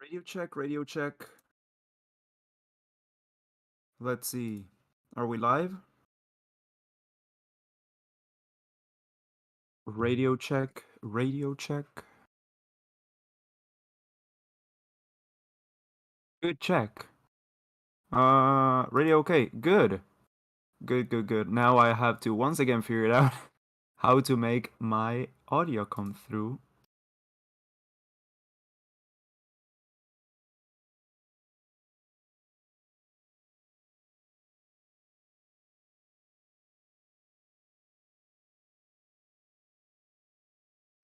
Radio check, radio check. Let's see. Are we live? Radio check, radio check. Good check. Radio okay. Good. Good, good, good. Now I have to once again figure out how to make my audio come through.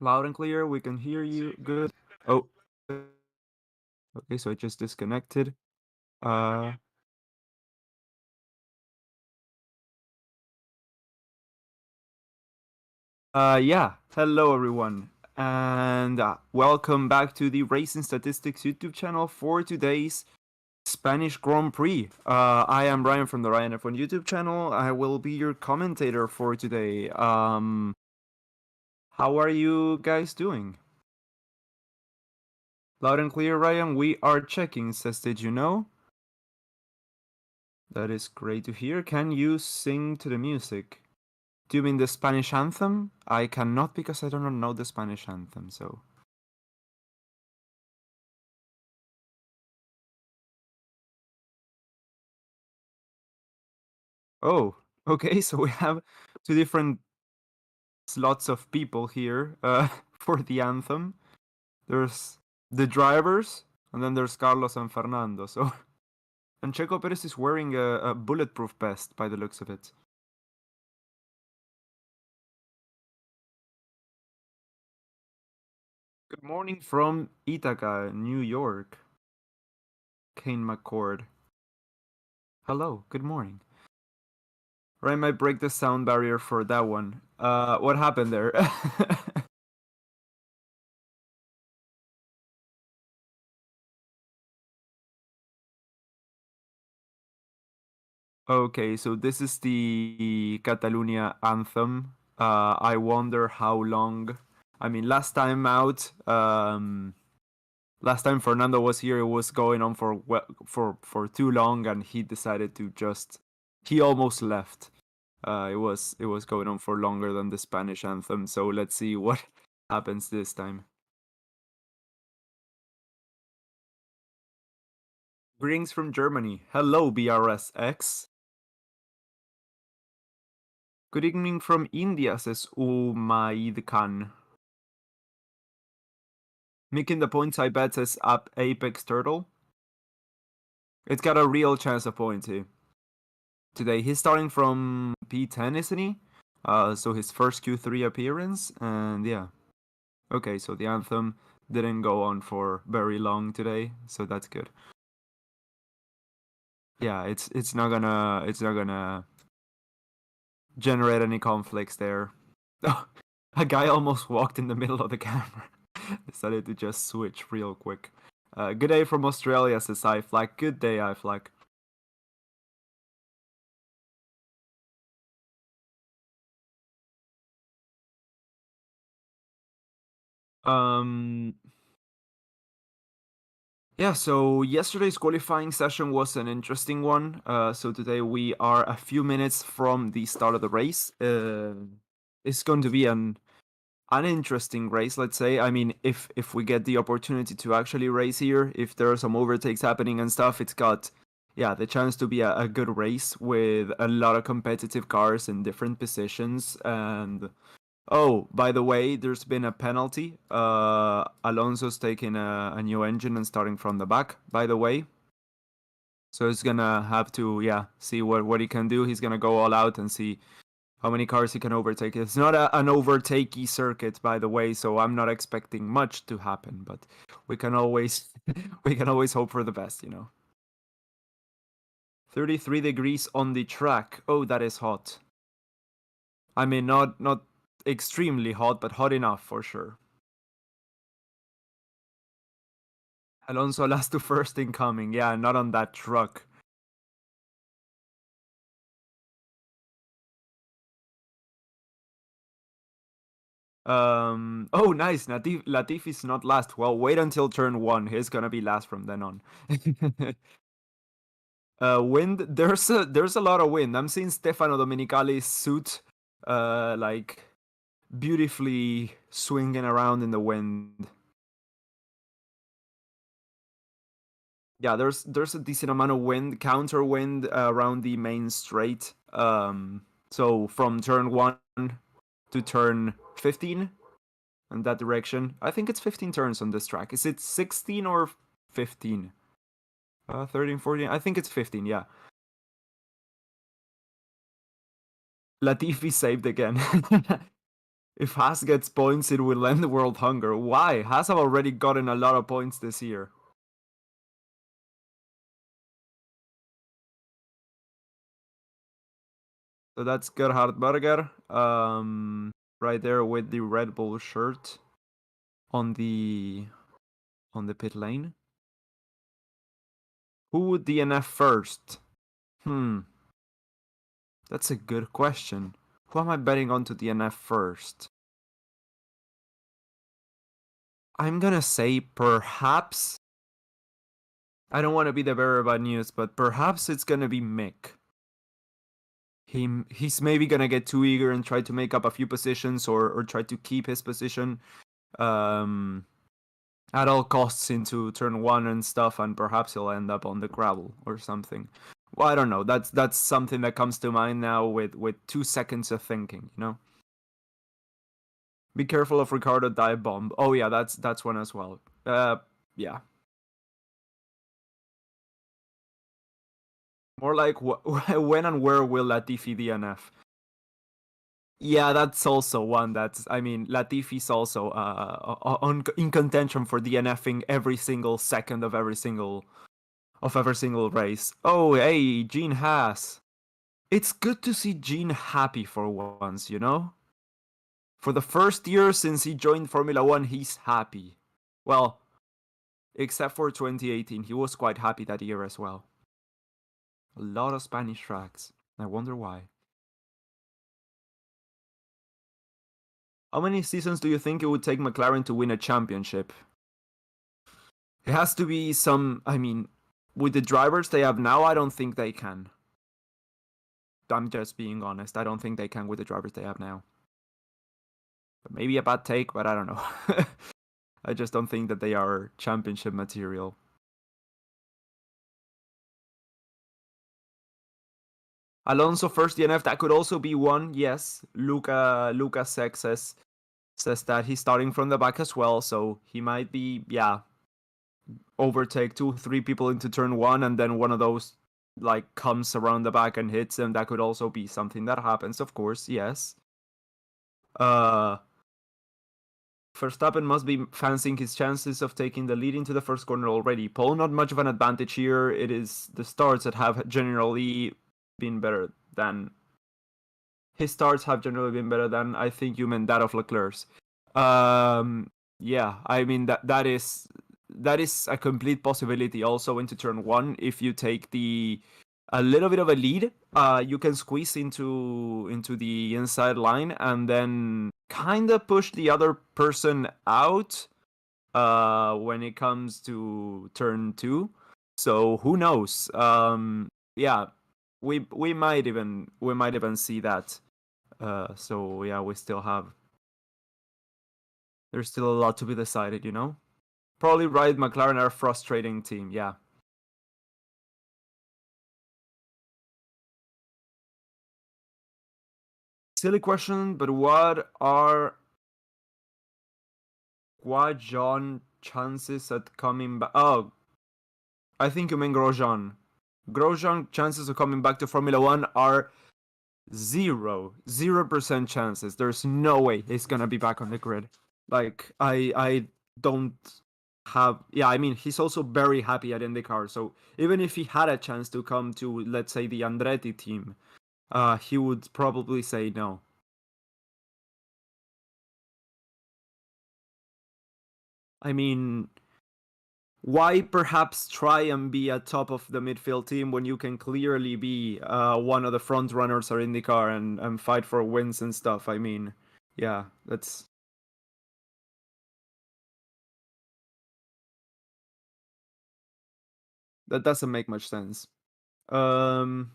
Loud and clear, we can hear you. Good. Oh. Okay, so it just disconnected. Yeah. Hello, everyone, and welcome back to the Racing Statistics YouTube channel for today's Spanish Grand Prix. I am Ryan from the Ryan F1 YouTube channel. I will be your commentator for today. How are you guys doing? Loud and clear, Ryan. We are checking. Says, did you know? That is great to hear. Can you sing to the music? Do you mean the Spanish anthem? I cannot because I don't know the Spanish anthem, so... Oh, okay, so we have two different slots of people here for the anthem. There's the drivers, and then there's Carlos and Fernando, so... And Checo Perez is wearing a bulletproof vest, by the looks of it. Good morning from Ithaca, New York. Kane McCord. Hello, good morning. Or I might break the sound barrier for that one. What happened there? Okay, so this is the Catalunya anthem. I wonder how long. I mean, last time Fernando was here, it was going on for too long, and he decided to just. He almost left. It was going on for longer than the Spanish anthem. So let's see what happens this time. Greetings from Germany. Hello, BRSX. Good evening from India, says Umaid Khan. Making the points, I bet, says Apex Turtle. It's got a real chance of points here. Today, he's starting from P10, isn't he? So his first Q3 appearance, and yeah. Okay, so the anthem didn't go on for very long today, so that's good. Yeah, it's not gonna generate any conflicts there. A guy almost walked in the middle of the camera. Decided to just switch real quick. Good day from Australia, says iFlag. Good day, iFlag. Um. Yeah, so yesterday's qualifying session was an interesting one. So today we are a few minutes from the start of the race. It's going to be an interesting race, let's say. I mean, if we get the opportunity to actually race here, if there are some overtakes happening and stuff, it's got the chance to be a good race with a lot of competitive cars in different positions. And oh, by the way, there's been a penalty. Alonso's taking a new engine and starting from the back, by the way. So he's gonna have to see what he can do. He's gonna go all out and see how many cars he can overtake. It's not an overtakey circuit, by the way, so I'm not expecting much to happen, but we can always we can always hope for the best, 33 degrees on the track. Oh, that is hot. I mean, not extremely hot, but hot enough for sure. Alonso last to first incoming. Yeah, not on that truck. Oh, nice. Latifi's not last. Well, wait until turn 1. He's gonna be last from then on. Wind. There's a lot of wind. I'm seeing Stefano Domenicali's suit, like beautifully swinging around in the wind. Yeah, there's a decent amount of wind, counter wind around the main straight. So from turn 1 to turn 15 in that direction. I think it's 15 turns on this track. Is it 16 or 15? 13, 14. I think it's 15. Yeah. Latifi saved again. If Haas gets points, it will end the world hunger. Why? Haas have already gotten a lot of points this year. So that's Gerhard Berger, right there with the Red Bull shirt on the pit lane. Who would DNF first? That's a good question. Who am I betting on to DNF first? I'm gonna say perhaps. I don't want to be the bearer of bad news, but perhaps it's gonna be Mick. He's maybe gonna get too eager and try to make up a few positions or try to keep his position at all costs into turn 1 and stuff, and perhaps he'll end up on the gravel or something. Well, I don't know. That's something that comes to mind now with 2 seconds of thinking, Be careful of Ricardo dive bomb. Oh yeah, that's one as well. Yeah. More like when and where will Latifi DNF? Yeah, that's also one that's. I mean, Latifi's also in contention for DNFing every single second of every single race. Oh, hey, Gene Haas. it's good to see Jean happy for once, you know? For the first year since he joined Formula One, he's happy. Well, except for 2018, he was quite happy that year as well. A lot of Spanish tracks. I wonder why. How many seasons do you think it would take McLaren to win a championship? It has to be some. I mean, with the drivers they have now, I don't think they can. I'm just being honest. I don't think they can with the drivers they have now. But maybe a bad take, but I don't know. I just don't think that they are championship material. Alonso first DNF, that could also be one. Yes, Lucas Sex says that he's starting from the back as well, so he might be overtake 2-3 people into turn one, and then one of those like comes around the back and hits him. That could also be something that happens, of course. Yes. Verstappen must be fancying his chances of taking the lead into the first corner already. Paul, not much of an advantage here. It is the starts that have generally been better than his starts have generally been better than, I think you meant that of Leclerc's. Yeah, I mean that is a complete possibility also into turn one. If you take a little bit of a lead, you can squeeze into the inside line and then kind of push the other person out when it comes to turn two. So who knows? Yeah, we might even see that. So yeah, there's still a lot to be decided, you know? Probably right, McLaren are a frustrating team, yeah. Silly question, but what are Guajon chances at coming back? Oh, I think you mean Grosjean. Grosjean chances of coming back to Formula One are 0% chances. There's no way he's gonna be back on the grid. Like I don't have. Yeah, I mean he's also very happy at IndyCar. So even if he had a chance to come to, let's say, the Andretti team, he would probably say no. I mean, why perhaps try and be at top of the midfield team when you can clearly be one of the front runners or IndyCar and fight for wins and stuff? I mean, yeah, that doesn't make much sense. Um,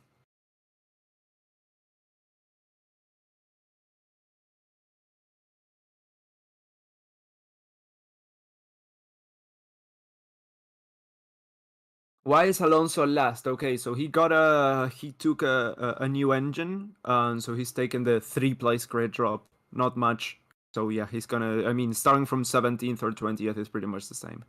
why is Alonso last? Okay, so he took a new engine, so he's taken the 3 place grade drop. Not much. So yeah, he's gonna. I mean, starting from 17th or 20th is pretty much the same.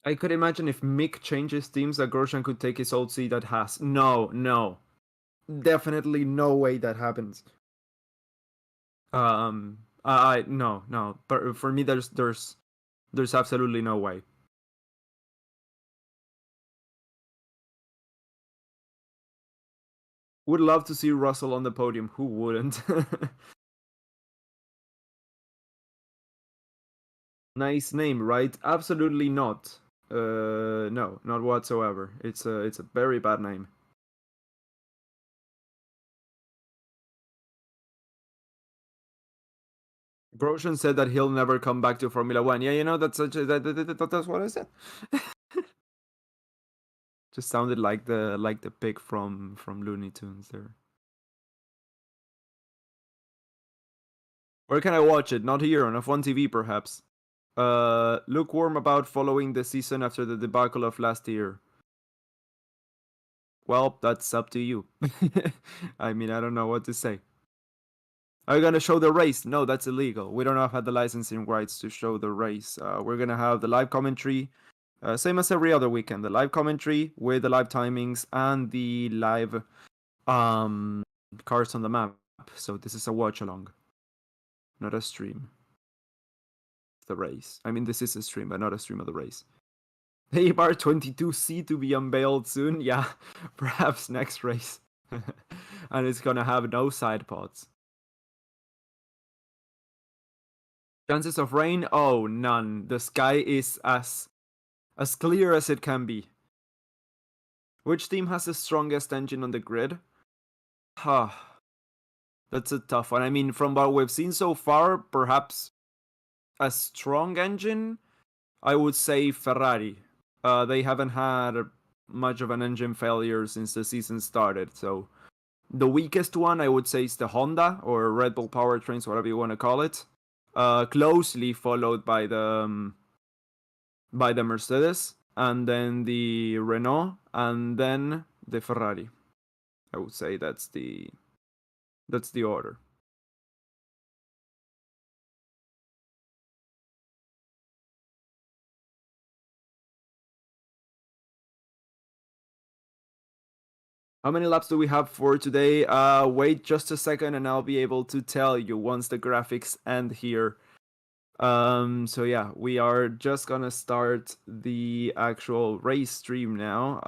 I could imagine if Mick changes teams that Grosjean could take his old seat at Haas. No. Definitely no way that happens. I no. But for me there's absolutely no way. Would love to see Russell on the podium. Who wouldn't? Nice name, right? Absolutely not. No, not whatsoever. It's a very bad name. Grosjean said that he'll never come back to Formula One. Yeah, you know that's that's what I said. Just sounded like the pig from Looney Tunes there. Where can I watch it? Not here on F1 TV, perhaps. Lukewarm about following the season after the debacle of last year. Well, that's up to you. I mean, I don't know what to say. Are you gonna show the race? No, that's illegal. We don't have the licensing rights to show the race. We're gonna have the live commentary, same as every other weekend. The live commentary with the live timings and the live cars on the map. So this is a watch along, not a stream. The race. I mean, this is a stream, but not a stream of the race. The Bar 22C to be unveiled soon. Yeah, perhaps next race. And it's gonna have no side pods. Chances of rain? Oh, none. The sky is as clear as it can be. Which team has the strongest engine on the grid? Huh. That's a tough one. I mean, from what we've seen so far, perhaps a strong engine, I would say Ferrari. They haven't had much of an engine failure since the season started, so the weakest one I would say is the Honda or Red Bull powertrains, whatever you want to call it. Closely followed by the Mercedes, and then the Renault, and then the Ferrari. I would say that's the order. How many laps do we have for today? Wait just a second and I'll be able to tell you once the graphics end here. So yeah, we are just gonna start the actual race stream now.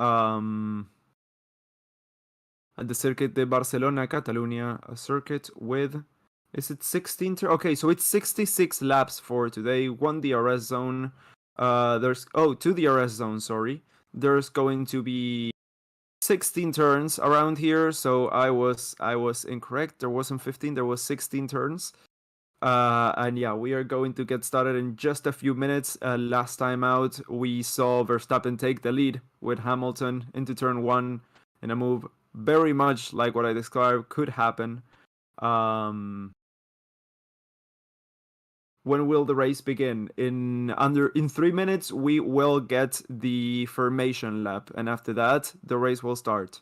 At the Circuit de Barcelona, Catalunya, a circuit with, is it 16? Okay, so it's 66 laps for today. One DRS zone. Two DRS zones, sorry. There's going to be 16 turns around here, so I was incorrect. There wasn't 15, there was 16 turns. And yeah, we are going to get started in just a few minutes. Last time out, we saw Verstappen take the lead with Hamilton into turn 1 in a move very much like what I described could happen. When will the race begin? In 3 minutes, we will get the formation lap, and after that, the race will start.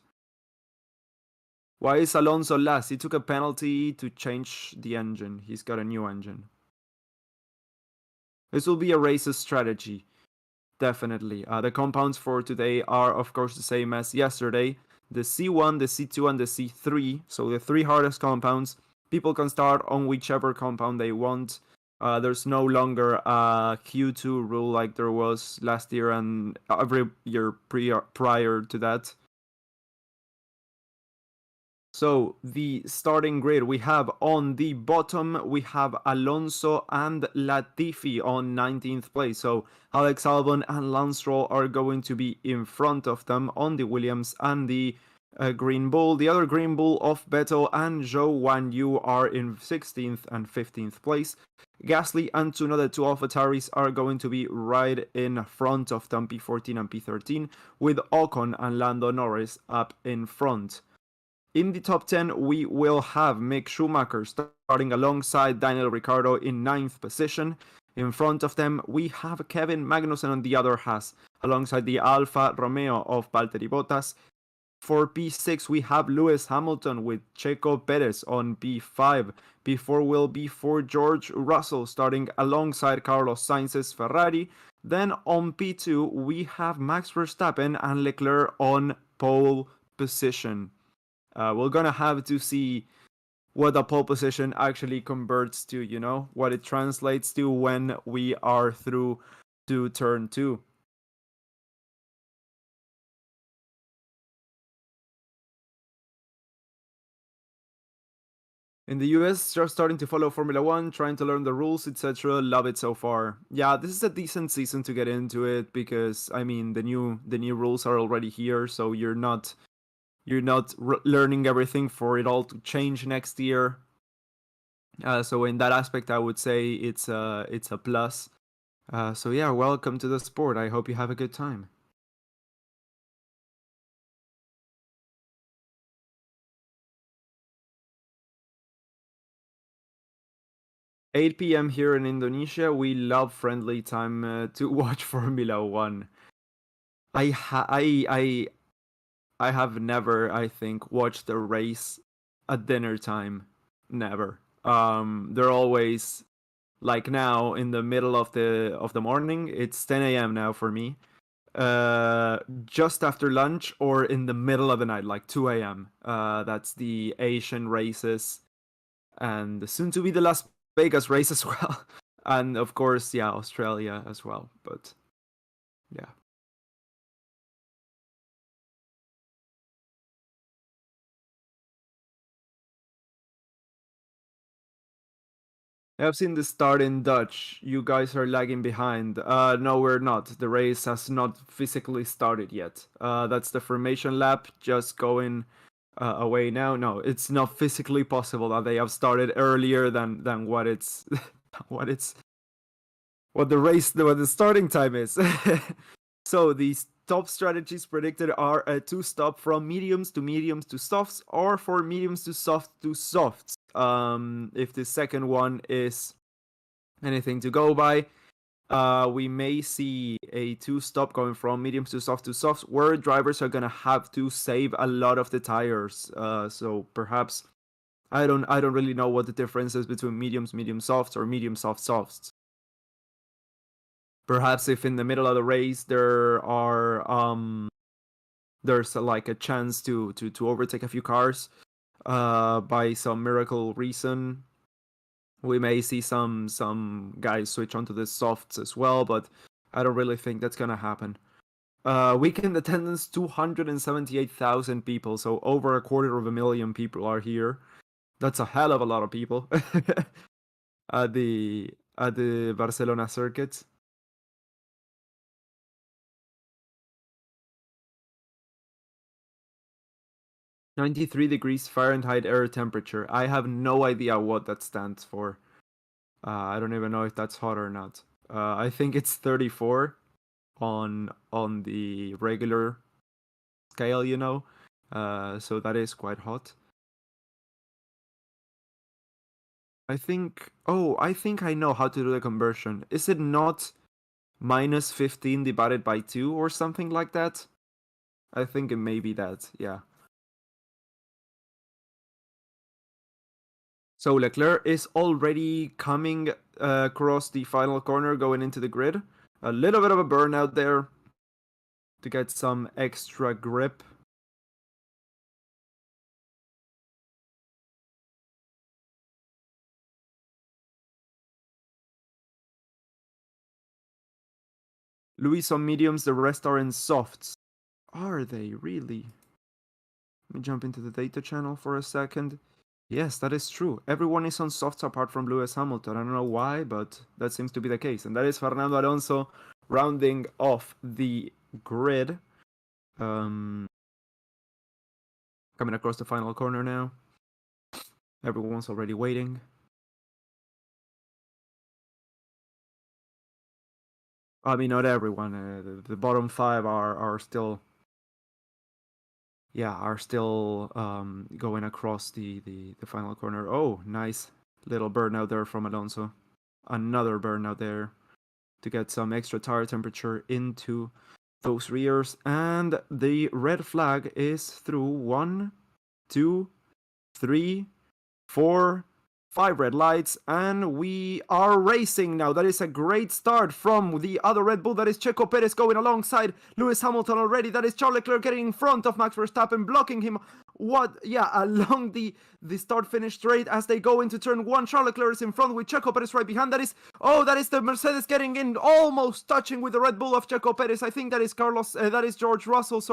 Why is Alonso last? He took a penalty to change the engine. He's got a new engine. This will be a race's strategy, definitely. The compounds for today are, of course, the same as yesterday. The C1, the C2, and the C3. So the 3 hardest compounds. People can start on whichever compound they want. There's no longer a Q2 rule like there was last year and every year prior to that. So the starting grid, we have on the bottom, we have Alonso and Latifi on 19th place. So Alex Albon and Lance Stroll are going to be in front of them on the Williams and the Green Bull. The other Green Bull of Vettel and Zhou Guanyu are in 16th and 15th place. Gasly and Tsunoda, the 2 AlphaTauris, are going to be right in front of them, P14 and P13, with Ocon and Lando Norris up in front. In the top 10, we will have Mick Schumacher starting alongside Daniel Ricciardo in 9th position. In front of them, we have Kevin Magnussen on the other Haas, alongside the Alfa Romeo of Valtteri Bottas. For P6, we have Lewis Hamilton with Checo Perez on P5. P4 will be for George Russell starting alongside Carlos Sainz's Ferrari. Then on P2, we have Max Verstappen and Leclerc on pole position. We're gonna have to see what the pole position actually converts to, what it translates to when we are through to turn 2. In the US, just starting to follow Formula 1, trying to learn the rules, etc. Love it so far. Yeah, this is a decent season to get into it because, I mean, the new rules are already here, so you're not learning everything for it all to change next year. So in that aspect, I would say it's a plus. So yeah, welcome to the sport. I hope you have a good time. 8 p.m. here in Indonesia. We love friendly time to watch Formula 1. I have never, I think, watched a race at dinner time. Never. They're always like now in the middle of the morning. It's 10 a.m. now for me. Just after lunch or in the middle of the night, like 2 a.m. That's the Asian races, and soon to be the Las Vegas race as well. And of course, yeah, Australia as well. But yeah. I've seen the start in Dutch. You guys are lagging behind. No, we're not. The race has not physically started yet. That's the formation lap just going away now. No, it's not physically possible that they have started earlier than what it's what the starting time is. So these top strategies predicted are a two-stop from mediums to softs, or for mediums to softs. If the second one is anything to go by, we may see a two-stop going from mediums to softs, where drivers are gonna have to save a lot of the tires. So perhaps I don't really know what the difference is between medium softs, or medium softs. Perhaps if in the middle of the race there's like a chance to overtake a few cars by some miracle reason, we may see some guys switch onto the softs as well, but I don't really think that's gonna happen. Weekend attendance 278,000 people, so over 250,000 people are here. That's a hell of a lot of people at the Barcelona circuit. 93 degrees Fahrenheit air temperature. I have no idea what that stands for. I don't even know if that's hot or not. I think it's 34 on the regular scale, you know. So that is quite hot. I think I know how to do the conversion. Is it not minus 15 divided by 2 or something like that? I think it may be that, yeah. So Leclerc is already coming across the final corner, going into the grid. A little bit of a burnout there to get some extra grip. Luis on mediums, the rest are in softs. Are they really? Let me jump into the data channel for a second. Yes, that is true. Everyone is on softs apart from Lewis Hamilton. I don't know why, but that seems to be the case. And that is Fernando Alonso rounding off the grid. Coming across the final corner now. Everyone's already waiting. I mean, not everyone. The bottom 5 are still, going across the final corner. Oh, nice little burnout there from Alonso. Another burnout there to get some extra tire temperature into those rears. And the red flag is through 1, 2, 3, 4, 5 red lights, and we are racing now. That is a great start from the other Red Bull. That is Checo Perez going alongside Lewis Hamilton already. That is Charles Leclerc getting in front of Max Verstappen, blocking him. Along the start-finish straight as they go into turn 1. Charles Leclerc is in front with Checo Perez right behind. That is the Mercedes getting in, almost touching with the Red Bull of Checo Perez. I think that is George Russell,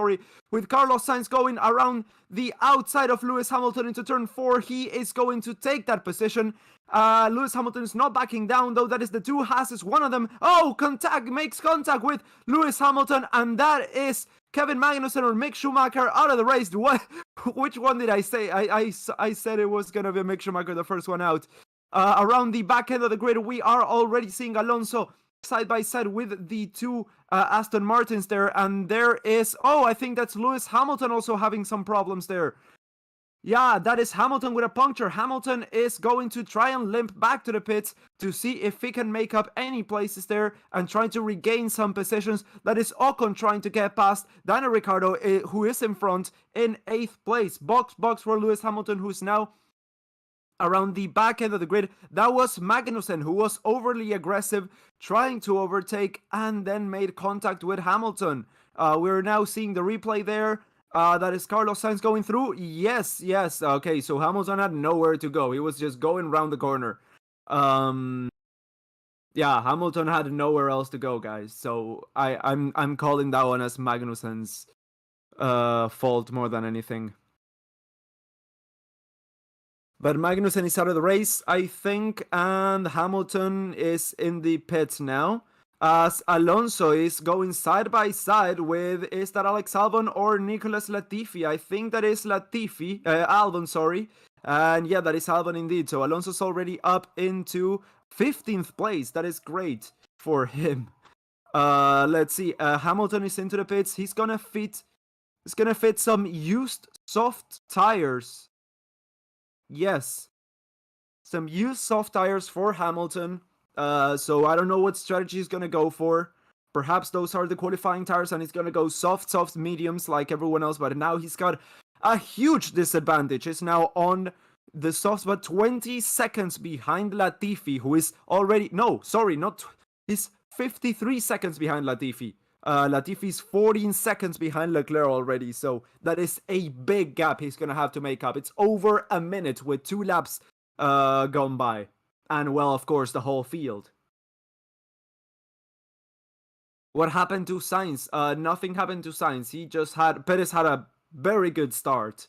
with Carlos Sainz going around the outside of Lewis Hamilton into turn 4. He is going to take that position. Lewis Hamilton is not backing down, though. That is the two Haas. One of them, makes contact with Lewis Hamilton, and that is Kevin Magnussen or Mick Schumacher out of the race. Which one did I say? I said it was going to be Mick Schumacher, the first one out. Around the back end of the grid, we are already seeing Alonso side by side with the two Aston Martins there, and there is, I think that's Lewis Hamilton also having some problems there. Yeah, that is Hamilton with a puncture. Hamilton is going to try and limp back to the pits to see if he can make up any places there and try to regain some positions. That is Ocon trying to get past Daniel Ricciardo, who is in front in 8th place. Box for Lewis Hamilton, who's now around the back end of the grid. That was Magnussen, who was overly aggressive, trying to overtake and then made contact with Hamilton. We're now seeing the replay there. That is Carlos Sainz going through. Yes. Okay, so Hamilton had nowhere to go. He was just going around the corner. Hamilton had nowhere else to go, guys. So I'm calling that one as Magnussen's fault more than anything. But Magnussen is out of the race, I think, and Hamilton is in the pits now. As Alonso is going side by side with, is that Alex Albon or Nicolas Latifi? I think that is Latifi, Albon, sorry. And yeah, that is Albon indeed. So Alonso's already up into 15th place. That is great for him. Let's see. Hamilton is into the pits. He's gonna fit some used soft tires. Yes, some used soft tires for Hamilton. So I don't know what strategy he's gonna go for. Perhaps those are the qualifying tires and he's gonna go soft mediums like everyone else, but now he's got a huge disadvantage. He's now on the softs, but 20 seconds behind Latifi, who is already, no, sorry, not, he's 53 seconds behind Latifi. Latifi's 14 seconds behind Leclerc already, so that is a big gap he's gonna have to make up. It's over a minute with 2 laps gone by. And well, of course, the whole field. What happened to Sainz? Nothing happened to Sainz. Perez had a very good start.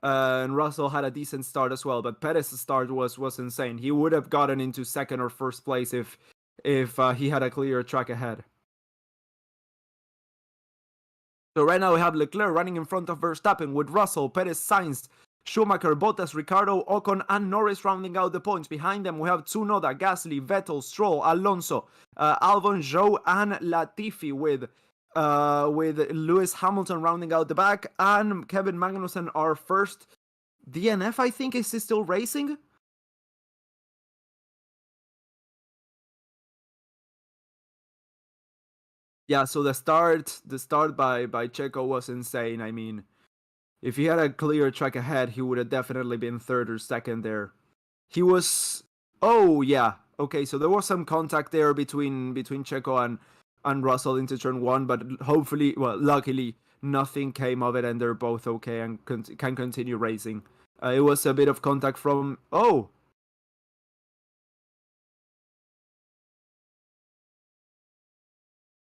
And Russell had a decent start as well, but Perez's start was insane. He would have gotten into second or first place if he had a clear track ahead. So right now we have Leclerc running in front of Verstappen with Russell, Perez, Sainz, Schumacher, Bottas, Ricciardo, Ocon, and Norris rounding out the points. Behind them we have Tsunoda, Gasly, Vettel, Stroll, Alonso, Albon, Zhou, and Latifi with Lewis Hamilton rounding out the back, and Kevin Magnussen, our first DNF, I think. Is he still racing? Yeah, so the start by Checo was insane. I mean, if he had a clear track ahead, he would have definitely been third or second there. He was, oh yeah, okay, so there was some contact there between Checo and Russell into turn 1, but hopefully, well, luckily, nothing came of it and they're both okay and can continue racing. It was a bit of contact from, oh,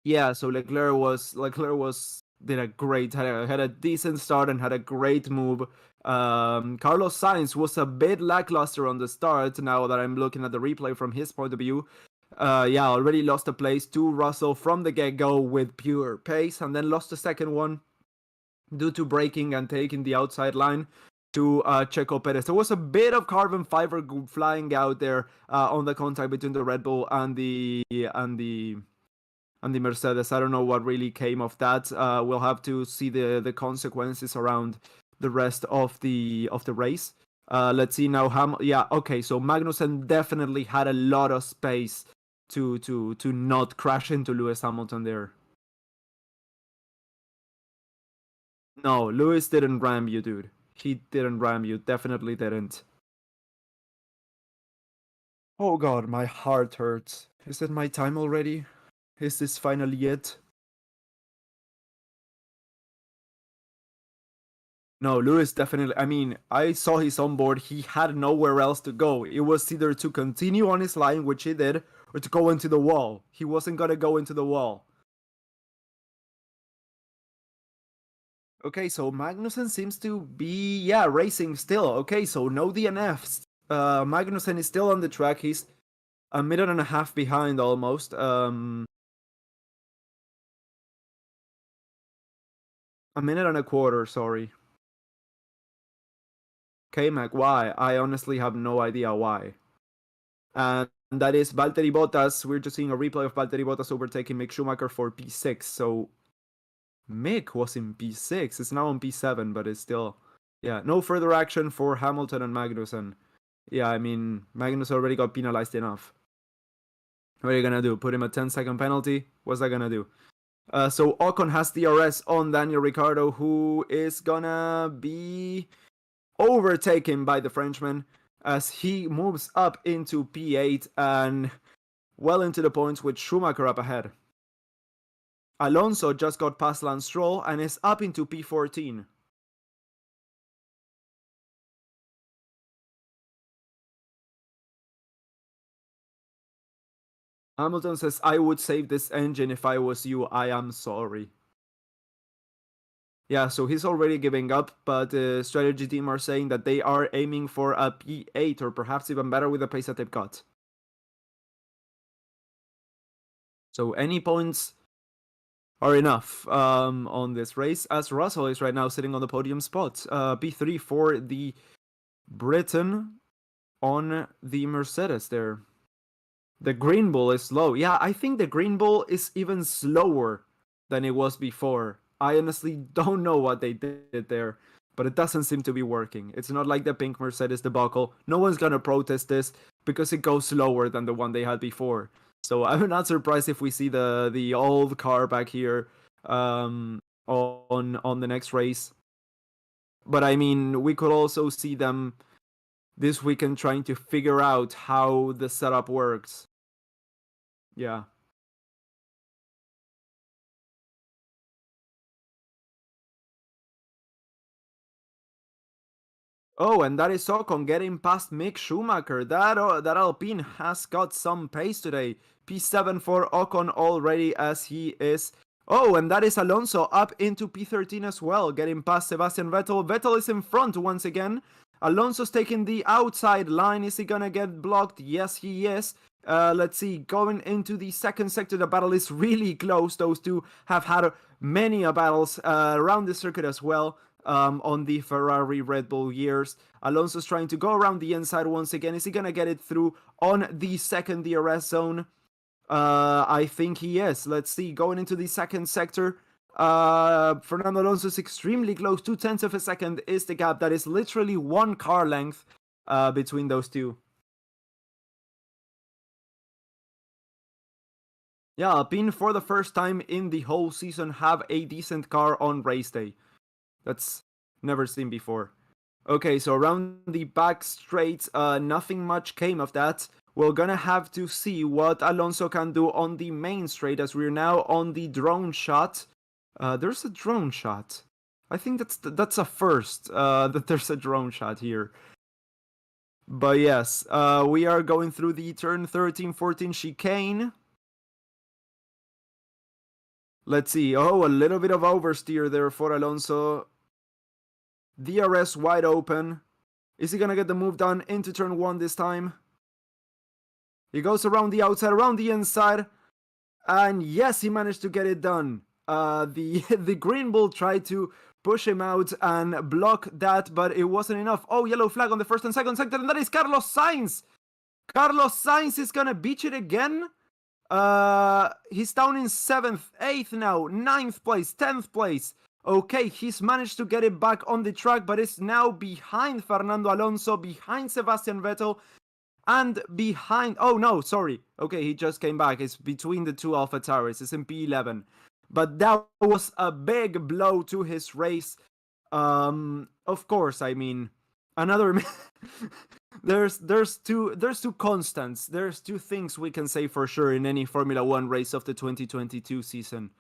yeah, so Leclerc did a great, had a decent start and had a great move. Carlos Sainz was a bit lackluster on the start. Now that I'm looking at the replay from his point of view, yeah, already lost a place to Russell from the get-go with pure pace, and then lost the second one due to braking and taking the outside line to Checo Perez. There was a bit of carbon fiber flying out there on the contact between the Red Bull and the Mercedes. I don't know what really came of that. We'll have to see the consequences around the rest of the race. Let's see now. Yeah, okay. So Magnussen definitely had a lot of space to not crash into Lewis Hamilton there. No, Lewis didn't ram you, dude. He didn't ram you. Definitely didn't. Oh god, my heart hurts. Is it my time already? Is this finally it? No, Lewis definitely. I mean, I saw his onboard. He had nowhere else to go. It was either to continue on his line, which he did, or to go into the wall. He wasn't gonna go into the wall. Okay, so Magnussen seems to be, yeah, racing still. Okay, so no DNFs. Magnussen is still on the track. He's a minute and a half behind almost. A minute and a quarter, sorry. K-Mac, why? I honestly have no idea why. And that is Valtteri Bottas. We're just seeing a replay of Valtteri Bottas overtaking Mick Schumacher for P6. So Mick was in P6. It's now on P7, but it's still... Yeah, no further action for Hamilton and Magnussen. Yeah, I mean, Magnus already got penalized enough. What are you gonna do? Put him a 10-second penalty? What's that gonna do? So Ocon has DRS on Daniel Ricciardo, who is gonna be overtaken by the Frenchman as he moves up into P8 and well into the points with Schumacher up ahead. Alonso just got past Lance Stroll and is up into P14. Hamilton says, I would save this engine if I was you. I am sorry. Yeah, so he's already giving up, but the strategy team are saying that they are aiming for a P8 or perhaps even better with the pace that they've got. So any points are enough on this race, as Russell is right now sitting on the podium spot. P3 for the Britain on the Mercedes there. The Green Bull is slow. Yeah, I think the Green Bull is even slower than it was before. I honestly don't know what they did there, but it doesn't seem to be working. It's not like the pink Mercedes debacle. No one's gonna protest this because it goes slower than the one they had before. So I'm not surprised if we see the old car back here on the next race. But I mean, we could also see them this weekend trying to figure out how the setup works. Yeah. Oh, and that is Ocon getting past Mick Schumacher. That Alpine has got some pace today. P7 for Ocon already as he is. Oh, and that is Alonso up into P13 as well, getting past Sebastian Vettel. Vettel is in front once again. Alonso's taking the outside line. Is he gonna get blocked? Yes, he is. Let's see, going into the second sector, the battle is really close. Those two have had many battles around the circuit as well. On the Ferrari Red Bull years. Alonso's trying to go around the inside once again. Is he gonna get it through on the second DRS zone? I think he is. Let's see, going into the second sector. Fernando Alonso is extremely close. 0.2 of a second is the gap. That is literally one car length between those two. Yeah, Alpine for the first time in the whole season have a decent car on race day. That's never seen before. Okay, so around the back straight, nothing much came of that. We're gonna have to see what Alonso can do on the main straight as we're now on the drone shot. There's a drone shot. I think that's a first, that there's a drone shot here. But yes, we are going through the turn 13-14 chicane. Let's see. Oh, a little bit of oversteer there for Alonso. DRS wide open. Is he gonna get the move done into turn 1 this time? He goes around the outside, around the inside. And yes, he managed to get it done. The Green Bull tried to push him out and block that, but it wasn't enough. Oh, yellow flag on the first and second sector, and that is Carlos Sainz. Carlos Sainz is gonna beach it again. He's down in 7th, 8th now, 9th place, 10th place. Okay, he's managed to get it back on the track, but it's now behind Fernando Alonso, behind Sebastian Vettel, and behind... Oh, no, sorry. Okay, he just came back. It's between the two AlphaTauris. It's in P11. But that was a big blow to his race. Of course, I mean, another... There's two constants. There's two things we can say for sure in any Formula 1 race of the 2022 season.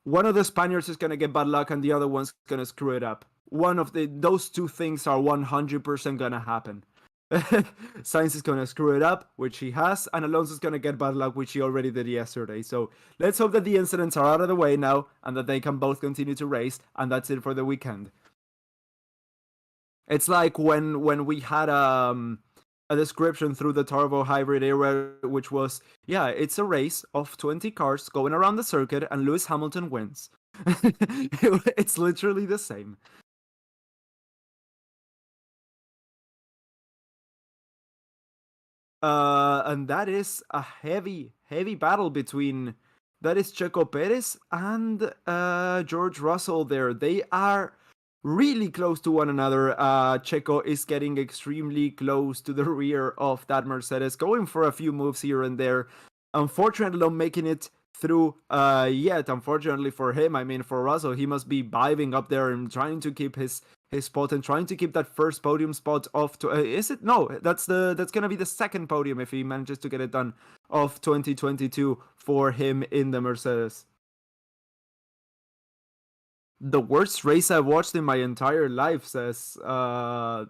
One of the Spaniards is gonna get bad luck and the other one's gonna screw it up. Those two things are 100% gonna happen. Sainz is gonna screw it up, which he has, and Alonso's gonna get bad luck, which he already did yesterday. So let's hope that the incidents are out of the way now and that they can both continue to race, and that's it for the weekend. It's like when we had a description through the turbo hybrid era, which was, yeah, it's a race of 20 cars going around the circuit and Lewis Hamilton wins. It's literally the same. And that is a heavy battle between... That is Checo Perez and George Russell there. They are really close to one another. Checo is getting extremely close to the rear of that Mercedes, going for a few moves here and there. Unfortunately, not making it through yet. Unfortunately for him, I mean, for Russell, he must be diving up there and trying to keep his spot and trying to keep that first podium spot off. Is it? No, that's gonna be the second podium if he manages to get it done of 2022 for him in the Mercedes. The worst race I've watched in my entire life, says the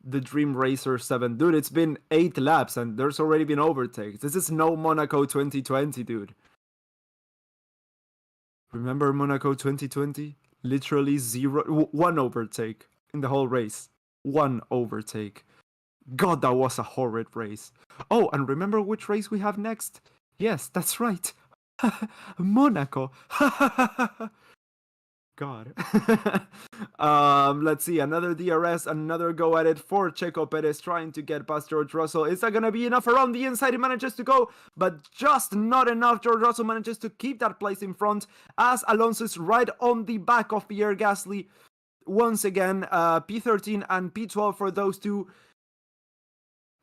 Dream Racer 7. Dude, it's been 8 laps and there's already been overtakes. This is no Monaco 2020, dude. Remember Monaco 2020? Literally one overtake in the whole race. One overtake. God, that was a horrid race. Oh, and remember which race we have next? Yes, that's right. Monaco. God. Let's see. Another DRS, another go at it for Checo Perez trying to get past George Russell. Is that going to be enough around the inside? He manages to go, but just not enough. George Russell manages to keep that place in front as Alonso is right on the back of Pierre Gasly. Once again, P13 and P12 for those two.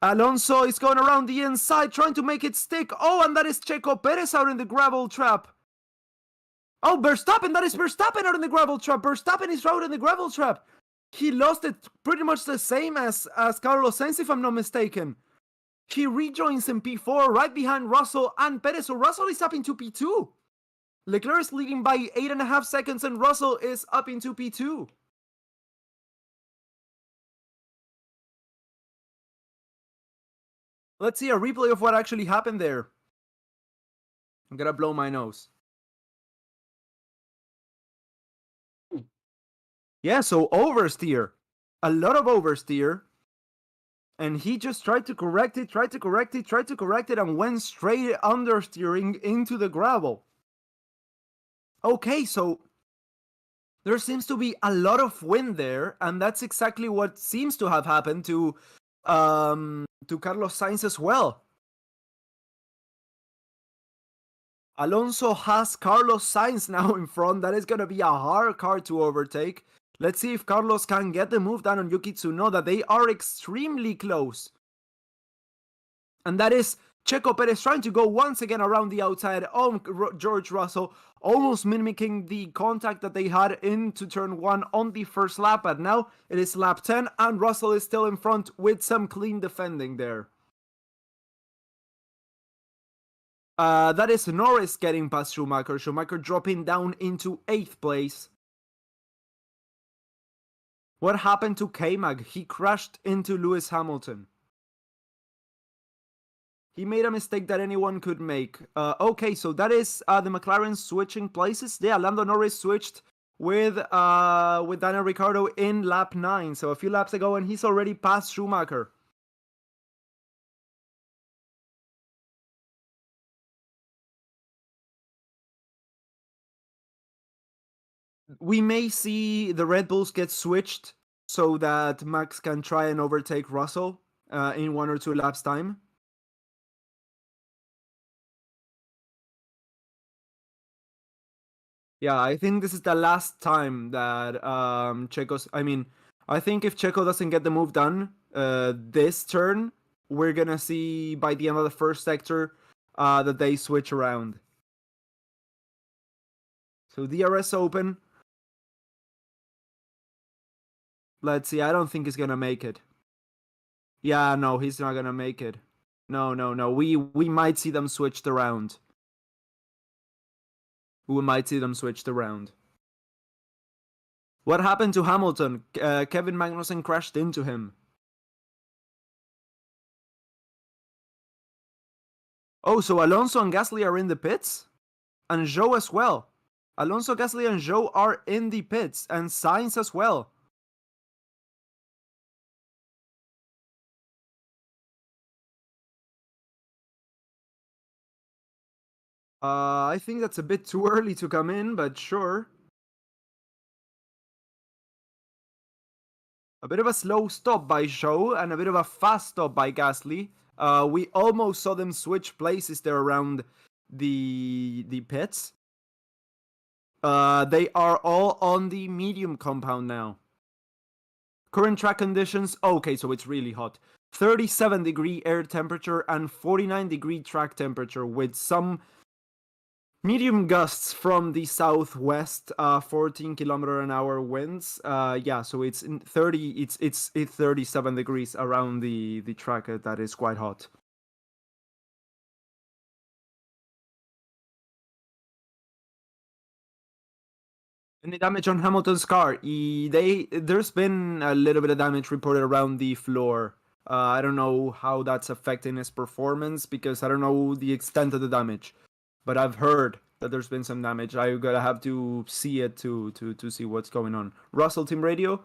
Alonso is going around the inside trying to make it stick. Oh, and that is Checo Perez out in the gravel trap. Oh, Verstappen! That is Verstappen out in the gravel trap! Verstappen is out in the gravel trap! He lost it pretty much the same as Carlos Sainz, if I'm not mistaken. He rejoins in P4, right behind Russell and Perez, so Russell is up into P2. Leclerc is leading by 8.5 seconds, and Russell is up into P2. Let's see a replay of what actually happened there. I'm gonna blow my nose. Yeah, so oversteer. A lot of oversteer. And he just tried to correct it, and went straight understeering into the gravel. Okay, so there seems to be a lot of wind there, and that's exactly what seems to have happened to Carlos Sainz as well. Alonso has Carlos Sainz now in front. That is going to be a hard car to overtake. Let's see if Carlos can get the move down on Yuki Tsunoda. They are extremely close. And that is Checo Perez trying to go once again around the outside on George Russell, almost mimicking the contact that they had into turn 1 on the first lap. But now it is lap 10 and Russell is still in front with some clean defending there. That is Norris getting past Schumacher. Schumacher dropping down into 8th place. What happened to K-Mag? He crashed into Lewis Hamilton. He made a mistake that anyone could make. Okay, so that is the McLaren switching places. Yeah, Lando Norris switched with Daniel Ricciardo in lap 9. So a few laps ago, and he's already past Schumacher. We may see the Red Bulls get switched so that Max can try and overtake Russell in 1 or 2 laps time. Yeah, I think this is the last time that I think if Checo doesn't get the move done this turn, we're gonna see by the end of the first sector that they switch around. So DRS open. Let's see, I don't think he's gonna make it. Yeah, no, he's not gonna make it. No. We might see them switched around. We might see them switched around. What happened to Hamilton? Kevin Magnussen crashed into him. Oh, so Alonso and Gasly are in the pits? And Zhou as well. Alonso, Gasly, and Zhou are in the pits. And Sainz as well. I think that's a bit too early to come in, but sure. A bit of a slow stop by Zhou and a bit of a fast stop by Gasly. We almost saw them switch places there around the pits. They are all on the medium compound now. Current track conditions, okay, so it's really hot. 37-degree air temperature and 49-degree track temperature with some medium gusts from the southwest, 14 km/h winds. Yeah, so it's 37 degrees around the track. That is quite hot. Any damage on Hamilton's car? There's been a little bit of damage reported around the floor. I don't know how that's affecting his performance because I don't know the extent of the damage. But I've heard that there's been some damage. I gotta have to see it to see what's going on. Russell Team Radio.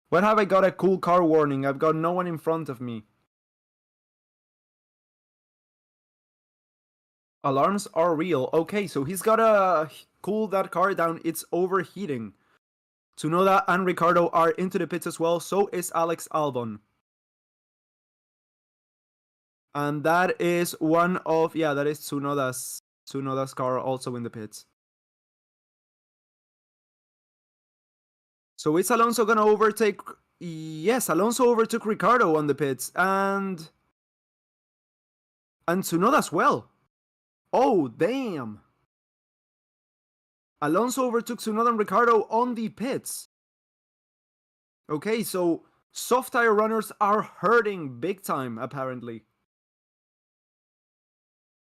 When have I got a cool car warning? I've got no one in front of me. Alarms are real. Okay, so he's gotta cool that car down. It's overheating. Tsunoda and Ricciardo are into the pits as well. So is Alex Albon. And that is one of, yeah, that is Tsunoda's car also in the pits. So is Alonso gonna overtake? Yes, Alonso overtook Ricciardo on the pits, and Tsunoda as well. Oh, damn. Alonso overtook Tsunoda and Ricciardo on the pits. Okay, so soft tire runners are hurting big time, apparently.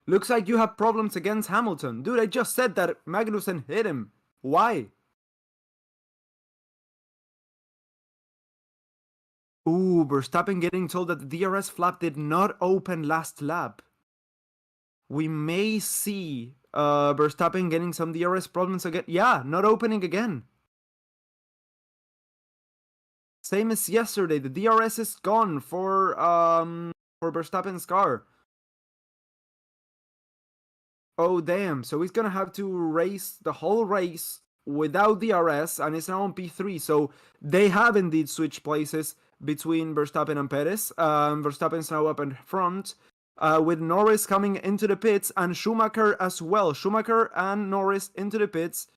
Looks like you have problems against Hamilton. Dude, I just said that Magnussen hit him. Why? Ooh, Verstappen getting told that the DRS flap did not open last lap. We may see Verstappen getting some DRS problems again. Yeah, not opening again. Same as yesterday. The DRS is gone for Verstappen's car. Oh damn! So he's gonna have to race the whole race without DRS, and it's now on P3. So they have indeed switched places between Verstappen and Perez. Verstappen's now up in front, with Norris coming into the pits and Schumacher as well. Schumacher and Norris into the pits.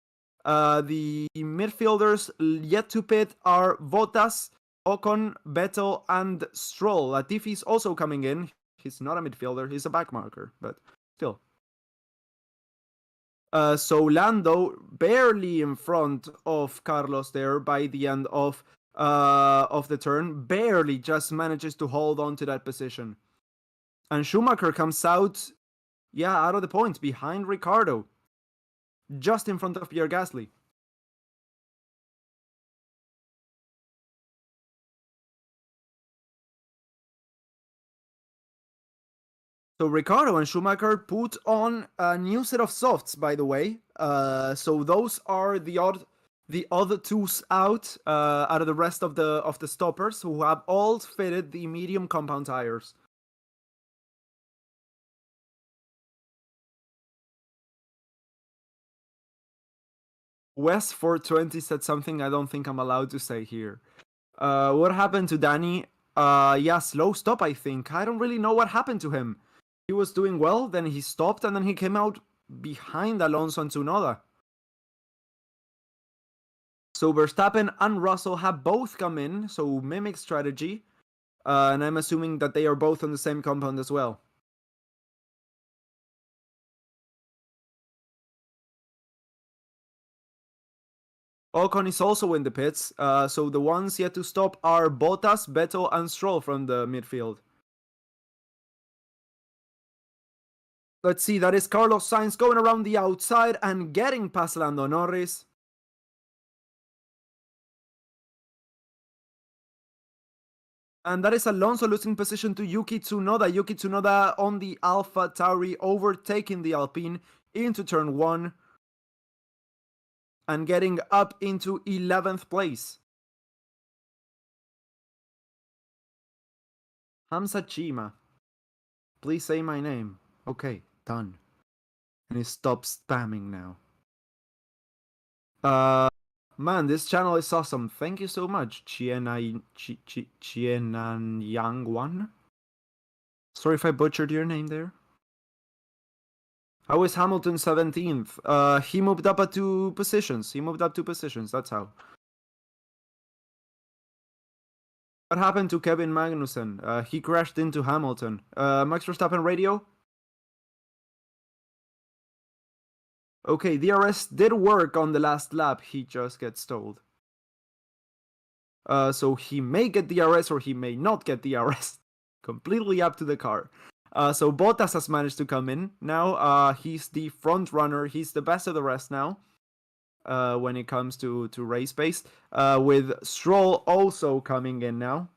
The midfielders yet to pit are Bottas, Ocon, Vettel, and Stroll. Latifi's also coming in. He's not a midfielder, he's a backmarker, but still. So Lando barely in front of Carlos there by the end of the turn, barely just manages to hold on to that position. And Schumacher comes out, out of the points, behind Ricciardo, just in front of Pierre Gasly. So Ricciardo and Schumacher put on a new set of softs, by the way. So those are the other twos out of the rest of the stoppers, who have all fitted the medium compound tires. West420 said something I don't think I'm allowed to say here. What happened to Danny? Slow stop, I think. I don't really know what happened to him. He was doing well, then he stopped, and then he came out behind Alonso and Tsunoda. So Verstappen and Russell have both come in, so mimic strategy. And I'm assuming that they are both on the same compound as well. Ocon is also in the pits, so the ones yet to stop are Bottas, Vettel, and Stroll from the midfield. Let's see, that is Carlos Sainz going around the outside and getting past Lando Norris. And that is Alonso losing position to Yuki Tsunoda. Yuki Tsunoda on the Alpha Tauri, overtaking the Alpine into turn 1 and getting up into 11th place. Hamza Chima, please say my name. Okay, done. And he stops spamming now. Man, this channel is awesome. Thank you so much, Chienan Yang One. Sorry if I butchered your name there. How is Hamilton 17th? He moved up 2 positions. That's how. What happened to Kevin Magnussen? He crashed into Hamilton. Max Verstappen radio? Okay, DRS did work on the last lap. He just gets told. So he may get DRS or he may not get DRS. Completely up to the car. So Bottas has managed to come in now. He's the front runner. He's the best of the rest now. When it comes to race pace. With Stroll also coming in now.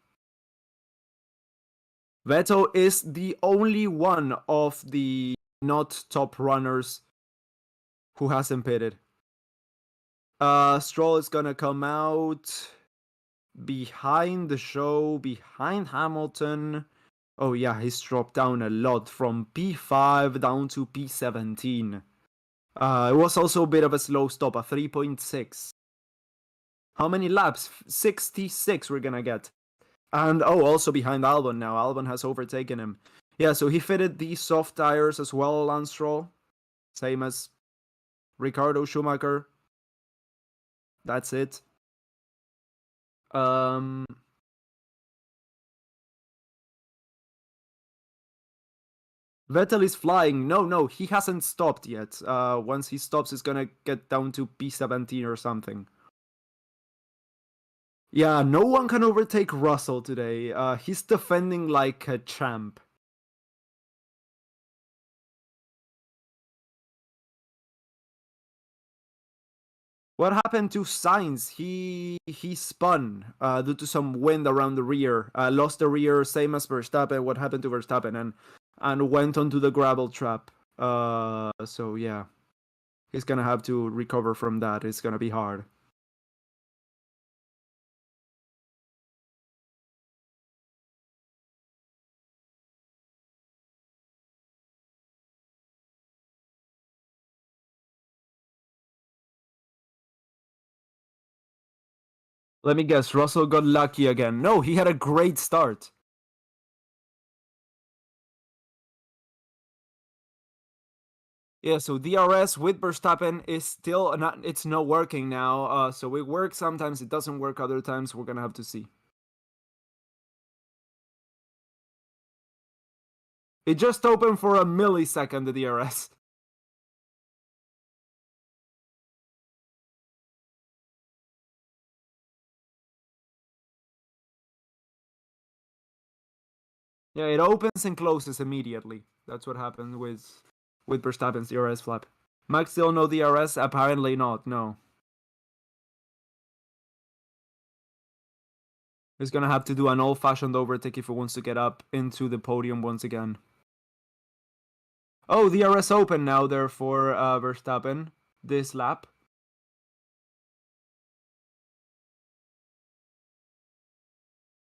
Vettel is the only one of the not top runners who hasn't pitted. Stroll is gonna come out behind the show, behind Hamilton. Oh yeah, he's dropped down a lot from P5 down to P17. It was also a bit of a slow stop, a 3.6. How many laps? 66 we're gonna get. And also behind Albon now. Albon has overtaken him. Yeah, so he fitted these soft tires as well, Lance Stroll. Same as Ricardo Schumacher. That's it. Vettel is flying. No, he hasn't stopped yet. Once he stops, it's gonna get down to P17 or something. Yeah, no one can overtake Russell today. He's defending like a champ. What happened to Sainz? He spun due to some wind around the rear. Lost the rear, same as Verstappen. What happened to Verstappen and went onto the gravel trap. So yeah, he's gonna have to recover from that. It's gonna be hard. Let me guess, Russell got lucky again. No, he had a great start. Yeah, so DRS with Verstappen is still it's not working now. So it works sometimes, it doesn't work other times. We're gonna have to see. It just opened for a millisecond, the DRS. Yeah, it opens and closes immediately. That's what happened with Verstappen's DRS flap. Max still no DRS? Apparently not, no. He's gonna have to do an old-fashioned overtake if he wants to get up into the podium once again. Oh, DRS open now there for Verstappen this lap.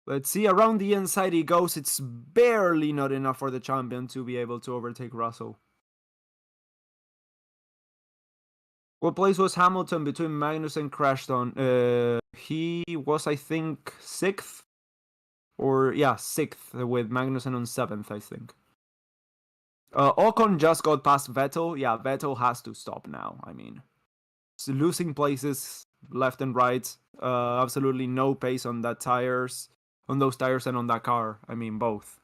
Let's see, around the inside he goes. It's barely not enough for the champion to be able to overtake Russell. What place was Hamilton between Magnussen crashed on? He was, I think, 6th? Or, yeah, 6th with Magnussen on 7th, I think. Ocon just got past Vettel. Yeah, Vettel has to stop now. I mean, losing places left and right. Absolutely no pace on those tires and on that car. I mean, both.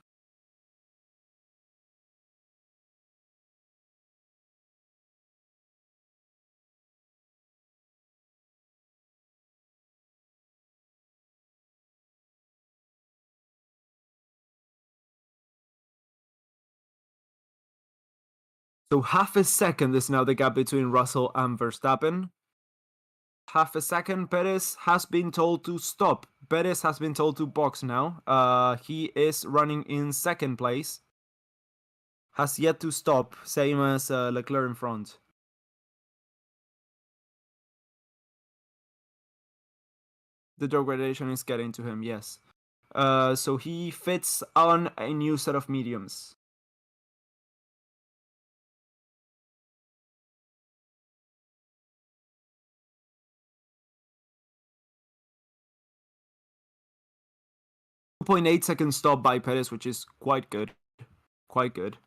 So half a second is now the gap between Russell and Verstappen. Half a second, Perez has been told to stop. Perez has been told to box now. He is running in 2nd place. Has yet to stop, same as Leclerc in front. The degradation is getting to him, yes. So he fits on a new set of mediums. .8 second stop by Perez, which is quite good. Quite good.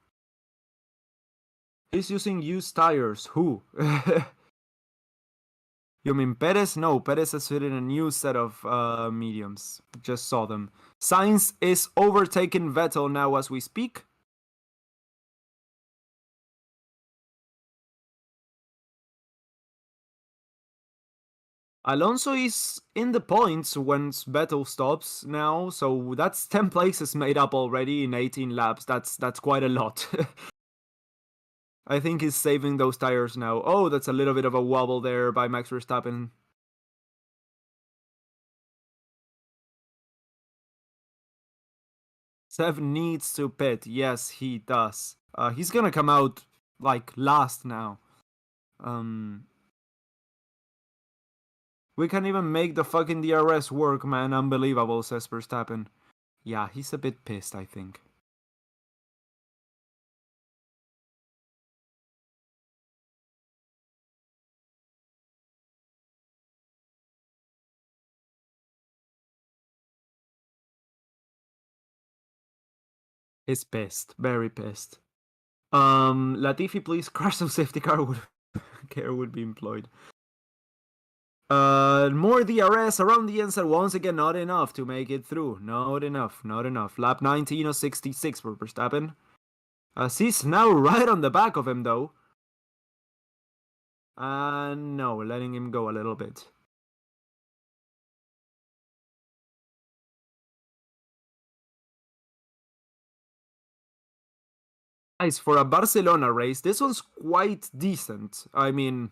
He's using used tires. Who? You mean Perez? No, Perez has fitted a new set of mediums. Just saw them. Sainz is overtaking Vettel now as we speak. Alonso is in the points when Vettel stops now, so that's 10 places made up already in 18 laps. That's quite a lot. I think he's saving those tires now. Oh, that's a little bit of a wobble there by Max Verstappen. Sev needs to pit. Yes, he does. He's gonna come out like last now. We can even make the fucking DRS work, man. Unbelievable, says Verstappen. Yeah, he's a bit pissed, I think. He's pissed. Very pissed. Latifi, please crash some safety car would be employed. More DRS around the inside. Once again, not enough to make it through. Not enough. Lap 19 or 66 for Verstappen. He's now right on the back of him, though. No, letting him go a little bit. Guys, for a Barcelona race, this one's quite decent. I mean,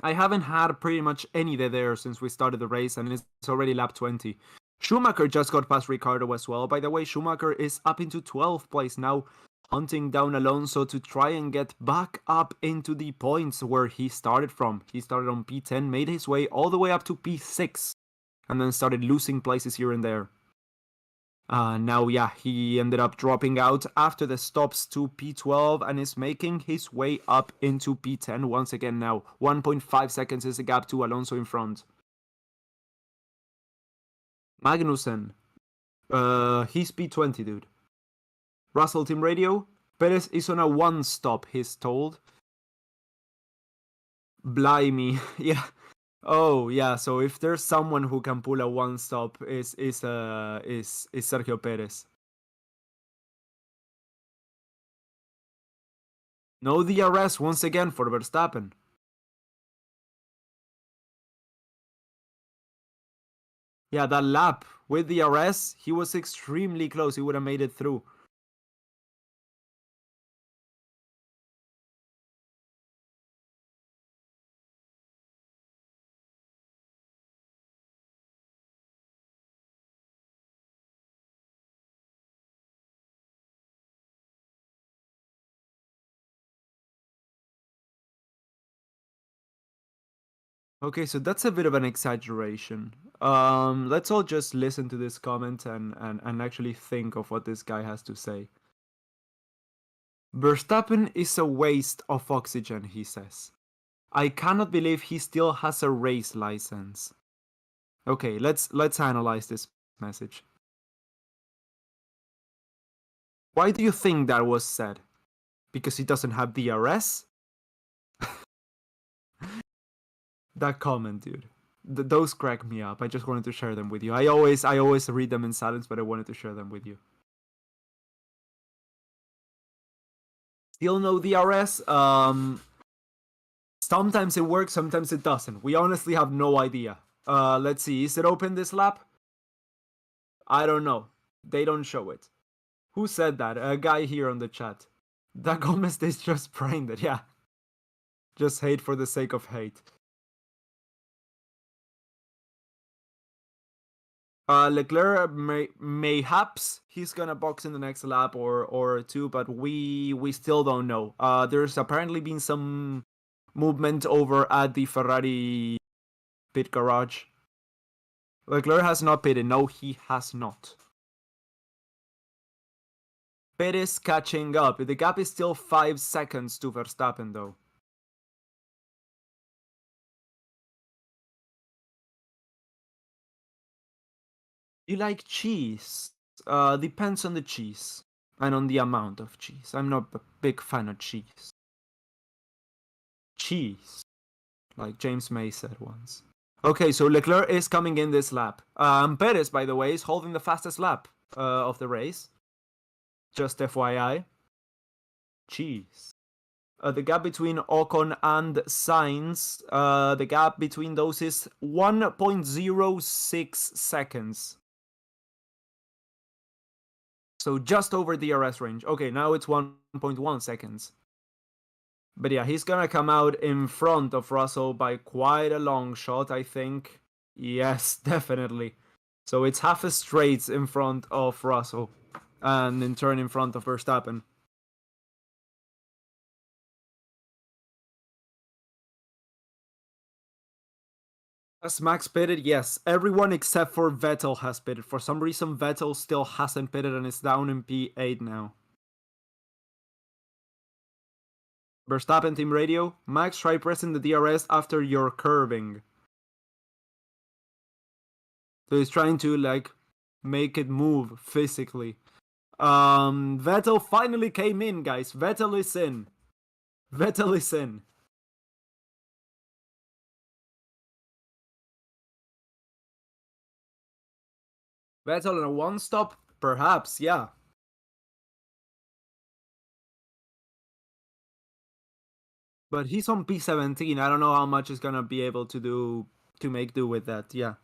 I haven't had pretty much any day there since we started the race, and it's already lap 20. Schumacher just got past Ricciardo as well. By the way, Schumacher is up into 12th place now, hunting down Alonso to try and get back up into the points where he started from. He started on P10, made his way all the way up to P6, and then started losing places here and there. Now, yeah, he ended up dropping out after the stops to P12 and is making his way up into P10 once again now. 1.5 seconds is the gap to Alonso in front. Magnussen. He's P20, dude. Russell Team Radio. Perez is on a 1 stop, he's told. Blimey. Yeah. Oh yeah, so if there's someone who can pull a 1 stop is Sergio Perez. No DRS once again for Verstappen. Yeah, that lap with DRS, he was extremely close. He would have made it through. Okay, so that's a bit of an exaggeration. Let's all just listen to this comment and actually think of what this guy has to say. Verstappen is a waste of oxygen, he says. I cannot believe he still has a race license. Okay, let's analyze this message. Why do you think that was said? Because he doesn't have DRS? That comment, dude. Those crack me up. I just wanted to share them with you. I always read them in silence, but I wanted to share them with you. Still no DRS. Sometimes it works, sometimes it doesn't. We honestly have no idea. Let's see. Is it open this lap? I don't know. They don't show it. Who said that? A guy here on the chat. That Gomez is just praying it. Yeah. Just hate for the sake of hate. Leclerc mayhaps he's gonna box in the next lap or two, but we still don't know. There's apparently been some movement over at the Ferrari pit garage. Leclerc has not pitted. No, he has not. Perez catching up. The gap is still 5 seconds to Verstappen, though. You like cheese? Depends on the cheese and on the amount of cheese. I'm not a big fan of cheese. Cheese, like James May said once. Okay, so Leclerc is coming in this lap. Perez, by the way, is holding the fastest lap of the race. Just FYI. Cheese. The gap between Ocon and Sainz, the gap between those is 1.06 seconds. So just over DRS range. Okay, now it's 1.1 seconds. But yeah, he's gonna come out in front of Russell by quite a long shot, I think. Yes, definitely. So it's half a straight in front of Russell. And in turn in front of Verstappen. Has Max pitted? Yes. Everyone except for Vettel has pitted. For some reason, Vettel still hasn't pitted and is down in P8 now. Verstappen team radio. Max, try pressing the DRS after you're curving. So he's trying to like make it move physically. Vettel finally came in, guys. Vettel is in. Vettel is in. Vettel in a one stop? Perhaps, yeah. But he's on P17. I don't know how much he's gonna be able to do to make do with that, yeah.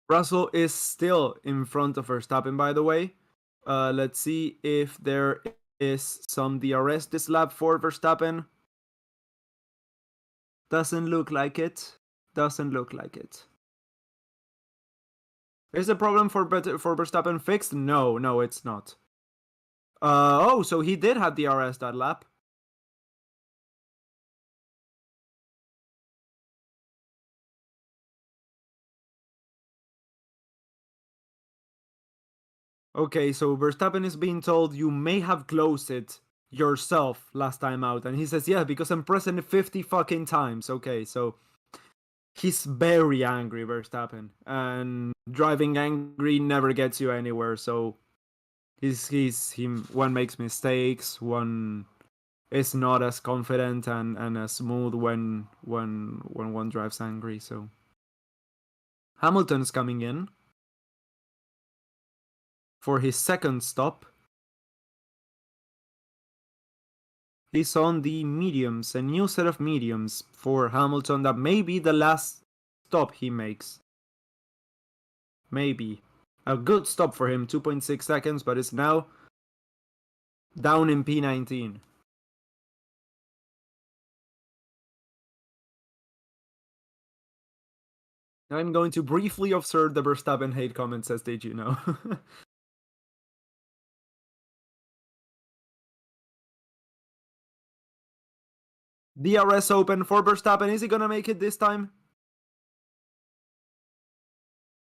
Russell is still in front of Verstappen, by the way. Let's see if there is some DRS this lap for Verstappen. Doesn't look like it. Doesn't look like it. Is the problem for Verstappen fixed? No, no, it's not. Oh, so he did have DRS that lap. Okay, so Verstappen is being told you may have closed it yourself last time out. And he says, yeah, because I'm pressing it 50 fucking times. Okay, so he's very angry, Verstappen. And driving angry never gets you anywhere. So one makes mistakes, one is not as confident and as smooth when one drives angry. So Hamilton's coming in for his second stop. He's on the mediums, a new set of mediums for Hamilton that may be the last stop he makes. Maybe. A good stop for him, 2.6 seconds, but it's now down in P19. I'm going to briefly observe the Verstappen hate comment, says Did you know? DRS open for Verstappen. Is he gonna make it this time?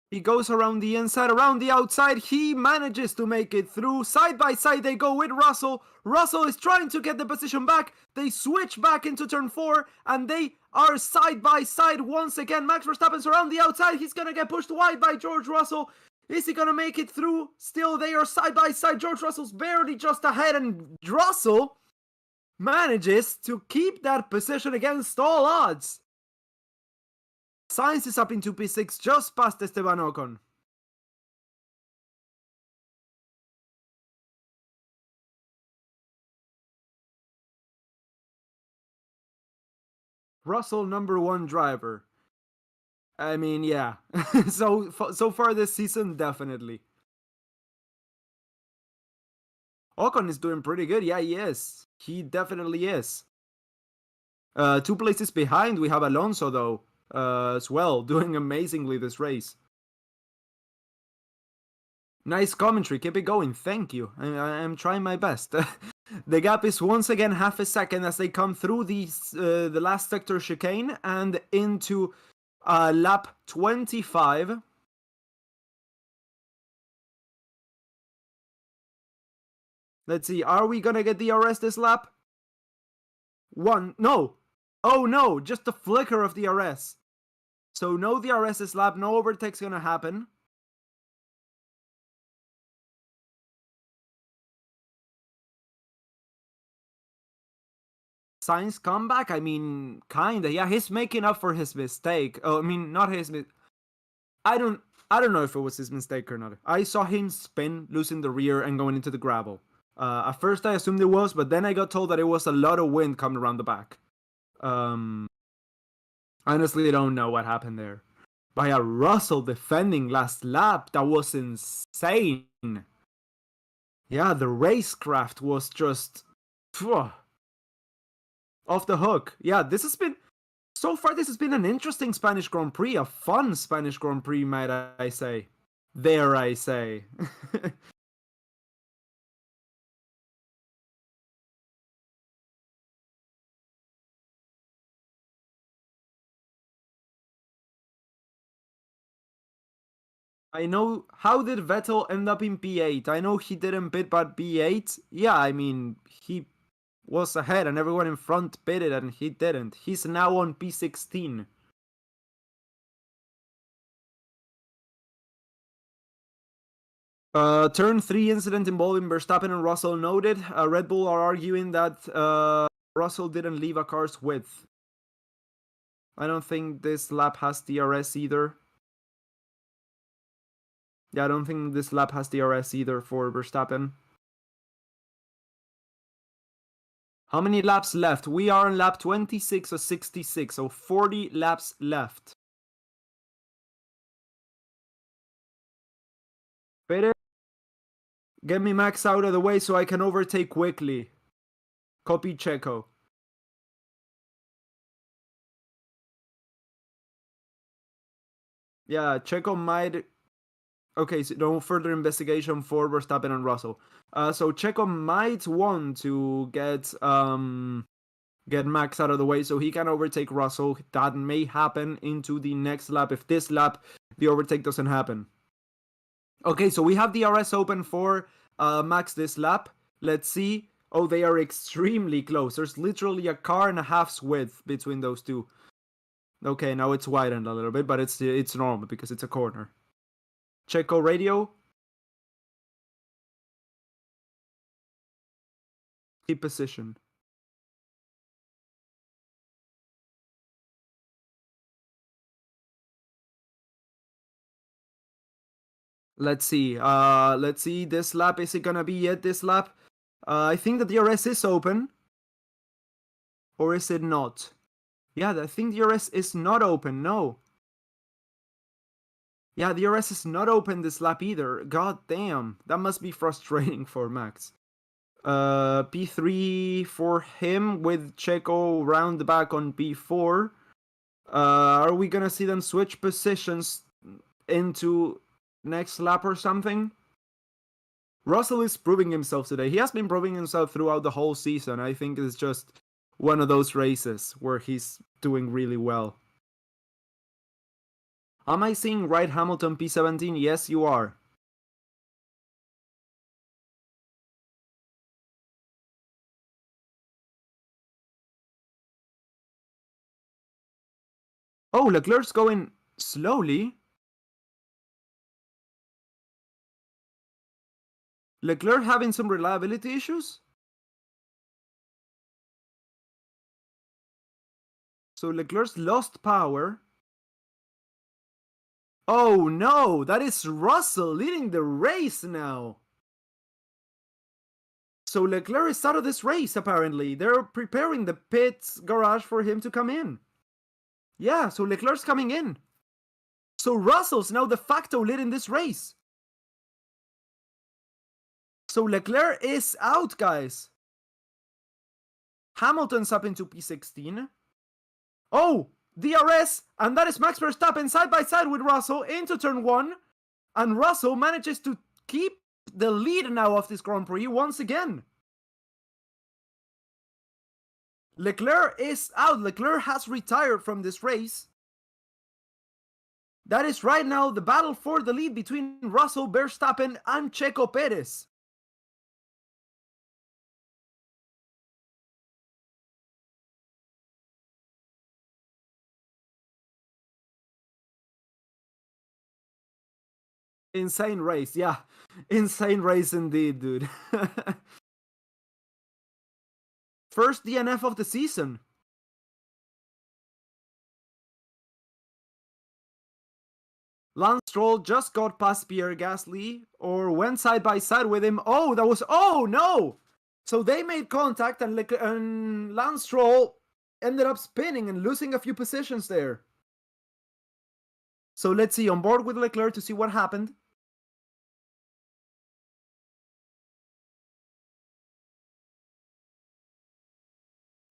He goes around the inside, around the outside. He manages to make it through. Side by side they go with Russell. Russell is trying to get the position back. They switch back into turn 4 and they are side by side once again. Max Verstappen's around the outside. He's gonna get pushed wide by George Russell. Is he gonna make it through? Still they are side by side. George Russell's barely just ahead and Russell manages to keep that position against all odds. Sainz is up into P6 just past Esteban Ocon. Russell, #1 driver. I mean, yeah. so far this season, definitely. Ocon is doing pretty good. Yeah, he is. He definitely is. 2 places behind, we have Alonso, though, as well, doing amazingly this race. Nice commentary. Keep it going. Thank you. I'm trying my best. The gap is once again half a second as they come through the last sector chicane and into lap 25. Let's see. Are we gonna get DRS this lap? No. Oh no, just a flicker of DRS. So no DRS this lap. No overtake's gonna happen. Sainz comeback? I mean, kinda. Yeah, he's making up for his mistake. Oh, I mean, not his I don't know if it was his mistake or not. I saw him spin, losing the rear, and going into the gravel. At first, I assumed it was, but then I got told that it was a lot of wind coming around the back. Honestly, I don't know what happened there. By a Russell defending last lap, that was insane. Yeah, the racecraft was just off the hook. Yeah, this has been so far this has been an interesting Spanish Grand Prix, a fun Spanish Grand Prix, might I say. There I say. I know, how did Vettel end up in P8? I know he didn't pit but P8. Yeah, I mean, he was ahead and everyone in front pitted and he didn't. He's now on P16. Turn 3 incident involving Verstappen and Russell noted. Red Bull are arguing that Russell didn't leave a car's width. I don't think this lap has DRS either. Yeah, I don't think this lap has DRS either for Verstappen. How many laps left? We are on lap 26 or 66, so 40 laps left. Better get me Max out of the way so I can overtake quickly. Copy Checo. Yeah, Checo might... Okay, so no further investigation for Verstappen and Russell. So Checo might want to get Max out of the way so he can overtake Russell. That may happen into the next lap if this lap the overtake doesn't happen. Okay, so we have the RS open for Max this lap. Let's see. Oh, they are extremely close. There's literally a car and a half's width between those two. Okay, now it's widened a little bit, but it's normal because it's a corner. Checo radio. Keep position. Let's see. Let's see. This lap, is it gonna be it this lap? I think the DRS is open. Or is it not? Yeah, I think the DRS is not open, no. Yeah, the DRS is not open this lap either. God damn. That must be frustrating for Max. P3 for him with Checo round the back on P4. Are we gonna see them switch positions into next lap or something? Russell is proving himself today. He has been proving himself throughout the whole season. I think it's just one of those races where he's doing really well. Am I seeing right Hamilton P17? Yes, you are. Oh, Leclerc's going slowly. Leclerc having some reliability issues? So Leclerc's lost power. Oh no, that is Russell leading the race now. So Leclerc is out of this race apparently. They're preparing the pit garage for him to come in. Yeah, so Leclerc's coming in. So Russell's now de facto leading this race. So Leclerc is out, guys. Hamilton's up into P16. Oh, DRS, and that is Max Verstappen side by side with Russell into turn 1. And Russell manages to keep the lead now of this Grand Prix once again. Leclerc is out. Leclerc has retired from this race. That is right now the battle for the lead between Russell, Verstappen, and Checo Perez. Insane race, yeah. Insane race indeed, dude. First DNF of the season. Lance Stroll just got past Pierre Gasly, or went side by side with him. Oh, that was... Oh, no! So they made contact, and Lance Stroll ended up spinning and losing a few positions there. So let's see, on board with Leclerc to see what happened.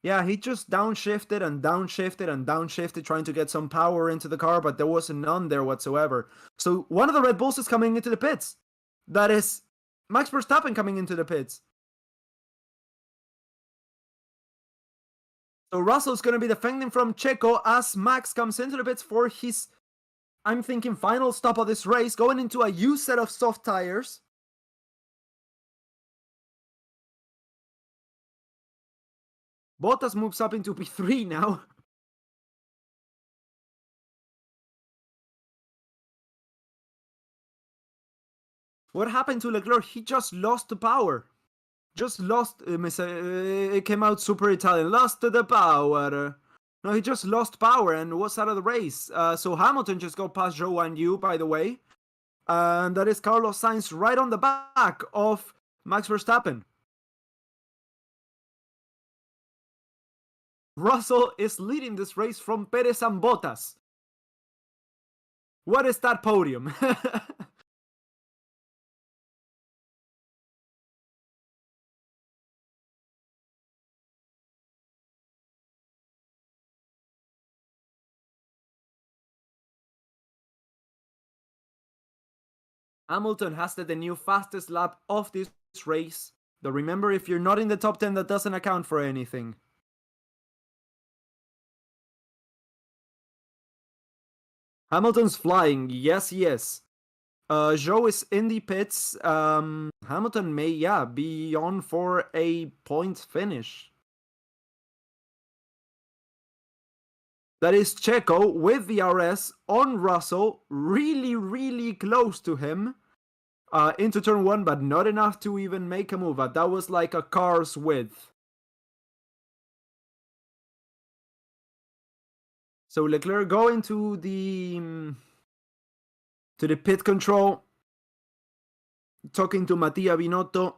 Yeah, he just downshifted and downshifted and downshifted, trying to get some power into the car, but there was none there whatsoever. So one of the Red Bulls is coming into the pits. That is Max Verstappen coming into the pits. So Russell's going to be defending from Checo as Max comes into the pits for his, I'm thinking, final stop of this race, going into a used set of soft tires. Bottas moves up into P3 now. What happened to Leclerc? He just lost the power. Just lost, it came out super Italian, lost the power. No, he just lost power and was out of the race. So Hamilton just got past Zhou and Yu, by the way. And that is Carlos Sainz right on the back of Max Verstappen. Russell is leading this race from Perez and Bottas. What is that podium? Hamilton has the new fastest lap of this race. Though remember, if you're not in the top 10, that doesn't account for anything. Hamilton's flying. Yes, yes. Zhou is in the pits. Hamilton may, be on for a point finish. That is Checo with the RS on Russell, really, really close to him. Into turn 1, but not enough to even make a move. That was like a car's width. So Leclerc going to the pit control, talking to Mattia Binotto.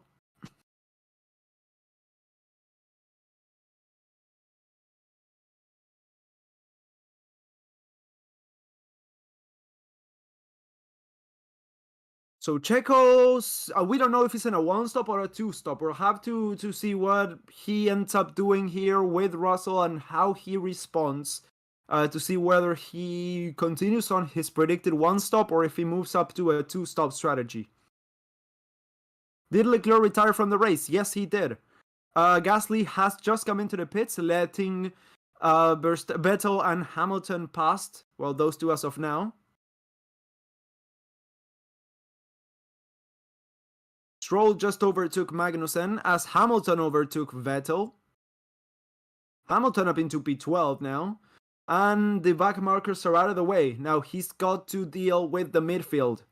So Checo's, we don't know if he's in a 1-stop or a 2-stop. We'll have to see what he ends up doing here with Russell and how he responds to see whether he continues on his predicted 1-stop or if he moves up to a 2-stop strategy. Did Leclerc retire from the race? Yes, he did. Gasly has just come into the pits, letting Vettel and Hamilton past. Well, those two as of now. Stroll just overtook Magnussen as Hamilton overtook Vettel. Hamilton up into P12 now. And the back markers are out of the way. Now he's got to deal with the midfield.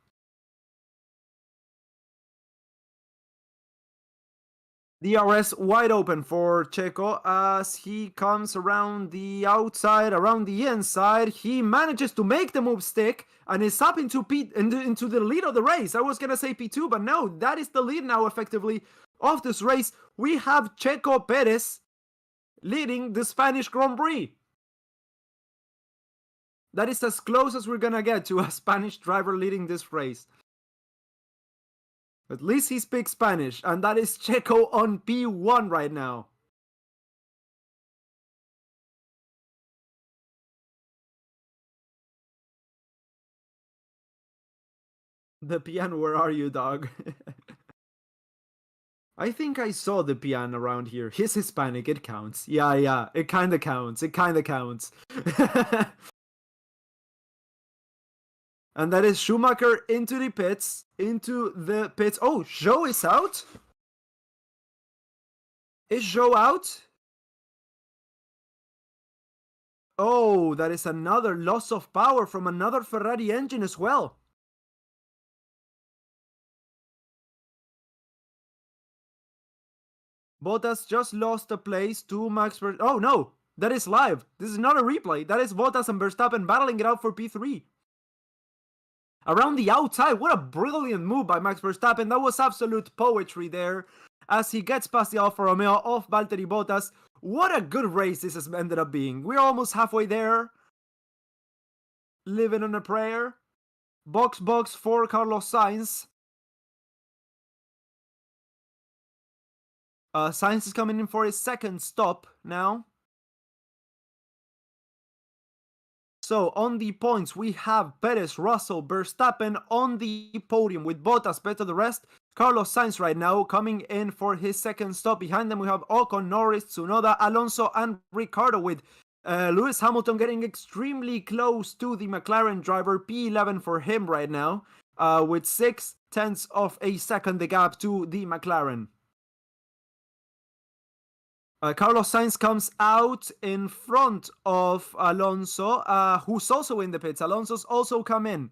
DRS wide open for Checo as he comes around the outside, around the inside. He manages to make the move stick and is up into the lead of the race. I was gonna say P2, but no, that is the lead now effectively of this race. We have Checo Perez leading the Spanish Grand Prix. That is as close as we're gonna get to a Spanish driver leading this race. At least he speaks Spanish, and that is Checo on P1 right now. The piano, where are you, dog? I think I saw the piano around here. He's Hispanic, it counts. Yeah, it kinda counts. It kinda counts. And that is Schumacher into the pits. Oh, Zhou is out? Is Zhou out? Oh, that is another loss of power from another Ferrari engine as well. Bottas just lost a place to Max Verstappen. Oh no, that is live. This is not a replay. That is Bottas and Verstappen battling it out for P3. Around the outside, what a brilliant move by Max Verstappen. That was absolute poetry there as he gets past the Alfa Romeo of Valtteri Bottas. What a good race this has ended up being. We're almost halfway there. Living on a prayer. Box for Carlos Sainz. Sainz is coming in for his second stop now. So on the points, we have Perez, Russell, Verstappen on the podium with Bottas better the rest. Carlos Sainz right now coming in for his second stop. Behind them we have Ocon, Norris, Tsunoda, Alonso and Ricciardo, with Lewis Hamilton getting extremely close to the McLaren driver. P11 for him right now, with 0.6 of a second the gap to the McLaren. Carlos Sainz comes out in front of Alonso, who's also in the pits. Alonso's also come in.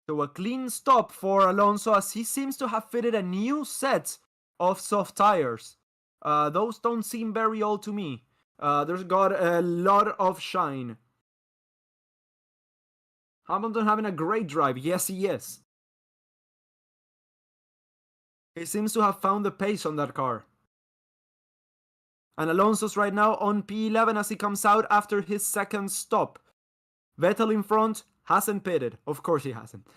So a clean stop for Alonso, as he seems to have fitted a new set of soft tires. Those don't seem very old to me. There's got a lot of shine. Hamilton having a great drive. Yes, he is. He seems to have found the pace on that car. And Alonso's right now on P11 as he comes out after his second stop. Vettel in front, hasn't pitted. Of course he hasn't.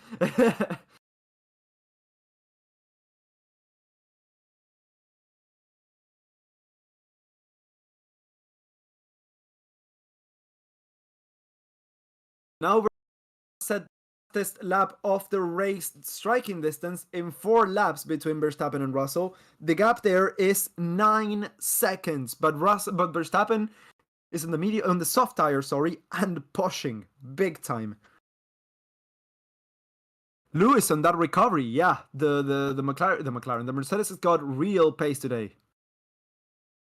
Now set fastest lap of the race, striking distance in 4 laps between Verstappen and Russell. The gap there is 9 seconds, but Verstappen is in the on the soft tire, and pushing big time. Lewis on that recovery, yeah, the McLaren, the Mercedes has got real pace today.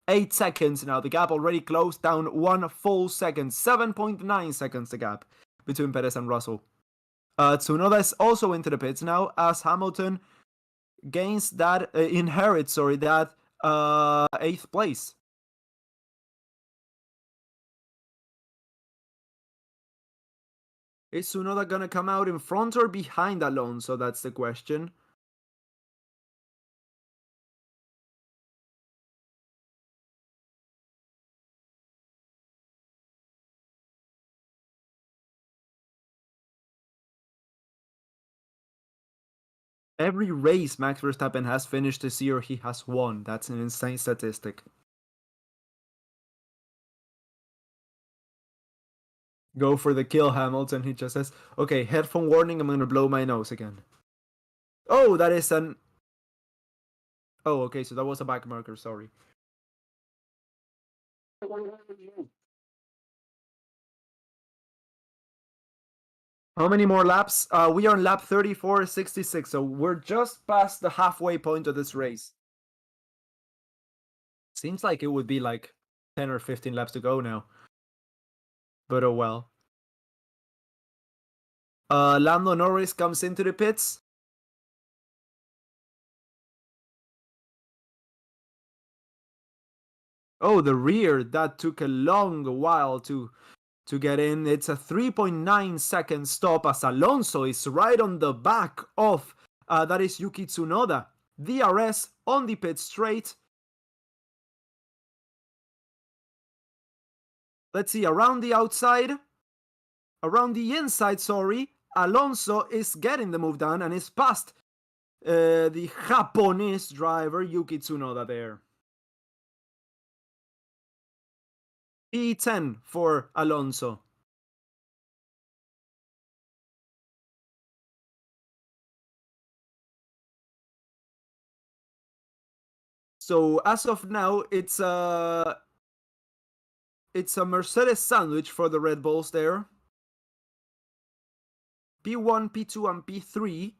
8 seconds now, the gap already closed down 1 full second, 7.9 seconds the gap between Perez and Russell. Tsunoda is also into the pits now as Hamilton gains that, inherits that 8th place. Is Tsunoda gonna come out in front or behind Alonso? That's the question. Every race Max Verstappen has finished this year, he has won. That's an insane statistic. Go for the kill, Hamilton. He just says, okay, headphone warning, I'm gonna blow my nose again. Oh, that is an... Oh, okay, so that was a back marker, sorry. How many more laps? We are on lap 34.66, so we're just past the halfway point of this race. Seems like it would be like 10 or 15 laps to go now. But oh well. Lando Norris comes into the pits. Oh, the rear, that took a long while to get in. It's a 3.9 second stop as Alonso is right on the back of, that is Yuki Tsunoda. DRS on the pit straight. Let's see, around the inside, Alonso is getting the move done and is past the Japanese driver Yuki Tsunoda there. P10 for Alonso. So as of now, it's a Mercedes sandwich for the Red Bulls there. P1, P2, and P3.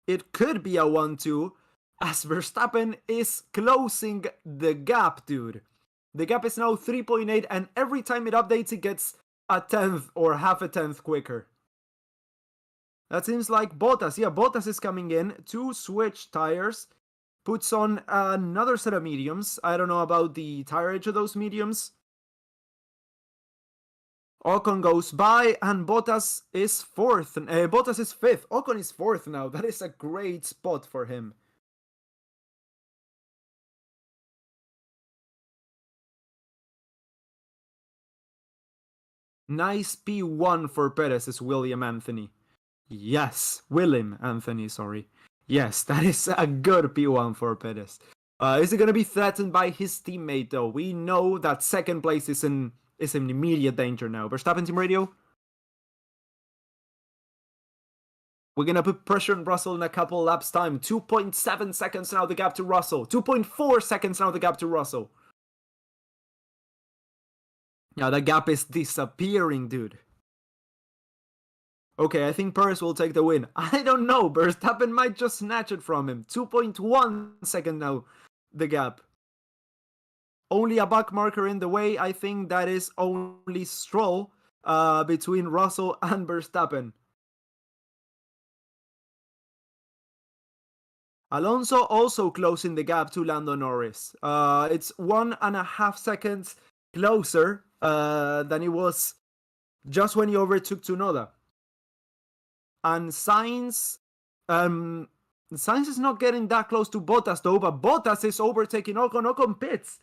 It could be a 1-2 as Verstappen is closing the gap, dude. The gap is now 3.8, and every time it updates, it gets a 10th or half a 10th quicker. That seems like Bottas. Yeah, Bottas is coming in to switch tires. Puts on another set of mediums. I don't know about the tire age of those mediums. Ocon goes by, and Bottas is 4th. Bottas is 5th. Ocon is 4th now. That is a great spot for him. Nice P1 for Perez is William Anthony. Yes, Willem Anthony, sorry. Yes, that is a good P1 for Perez. Is it going to be threatened by his teammate, though? We know that second place is in immediate danger now. Verstappen team radio? We're going to put pressure on Russell in a couple laps time. 2.7 seconds now the gap to Russell. 2.4 seconds now the gap to Russell. Yeah, the gap is disappearing, dude. Okay, I think Perez will take the win. I don't know. Verstappen might just snatch it from him. 2.1 second now, the gap. Only a back marker in the way. I think that is only Stroll between Russell and Verstappen. Alonso also closing the gap to Lando Norris. It's 1.5 seconds closer than it was just when he overtook Tsunoda. And Sainz is not getting that close to Bottas though, but Bottas is overtaking Ocon. Ocon pits.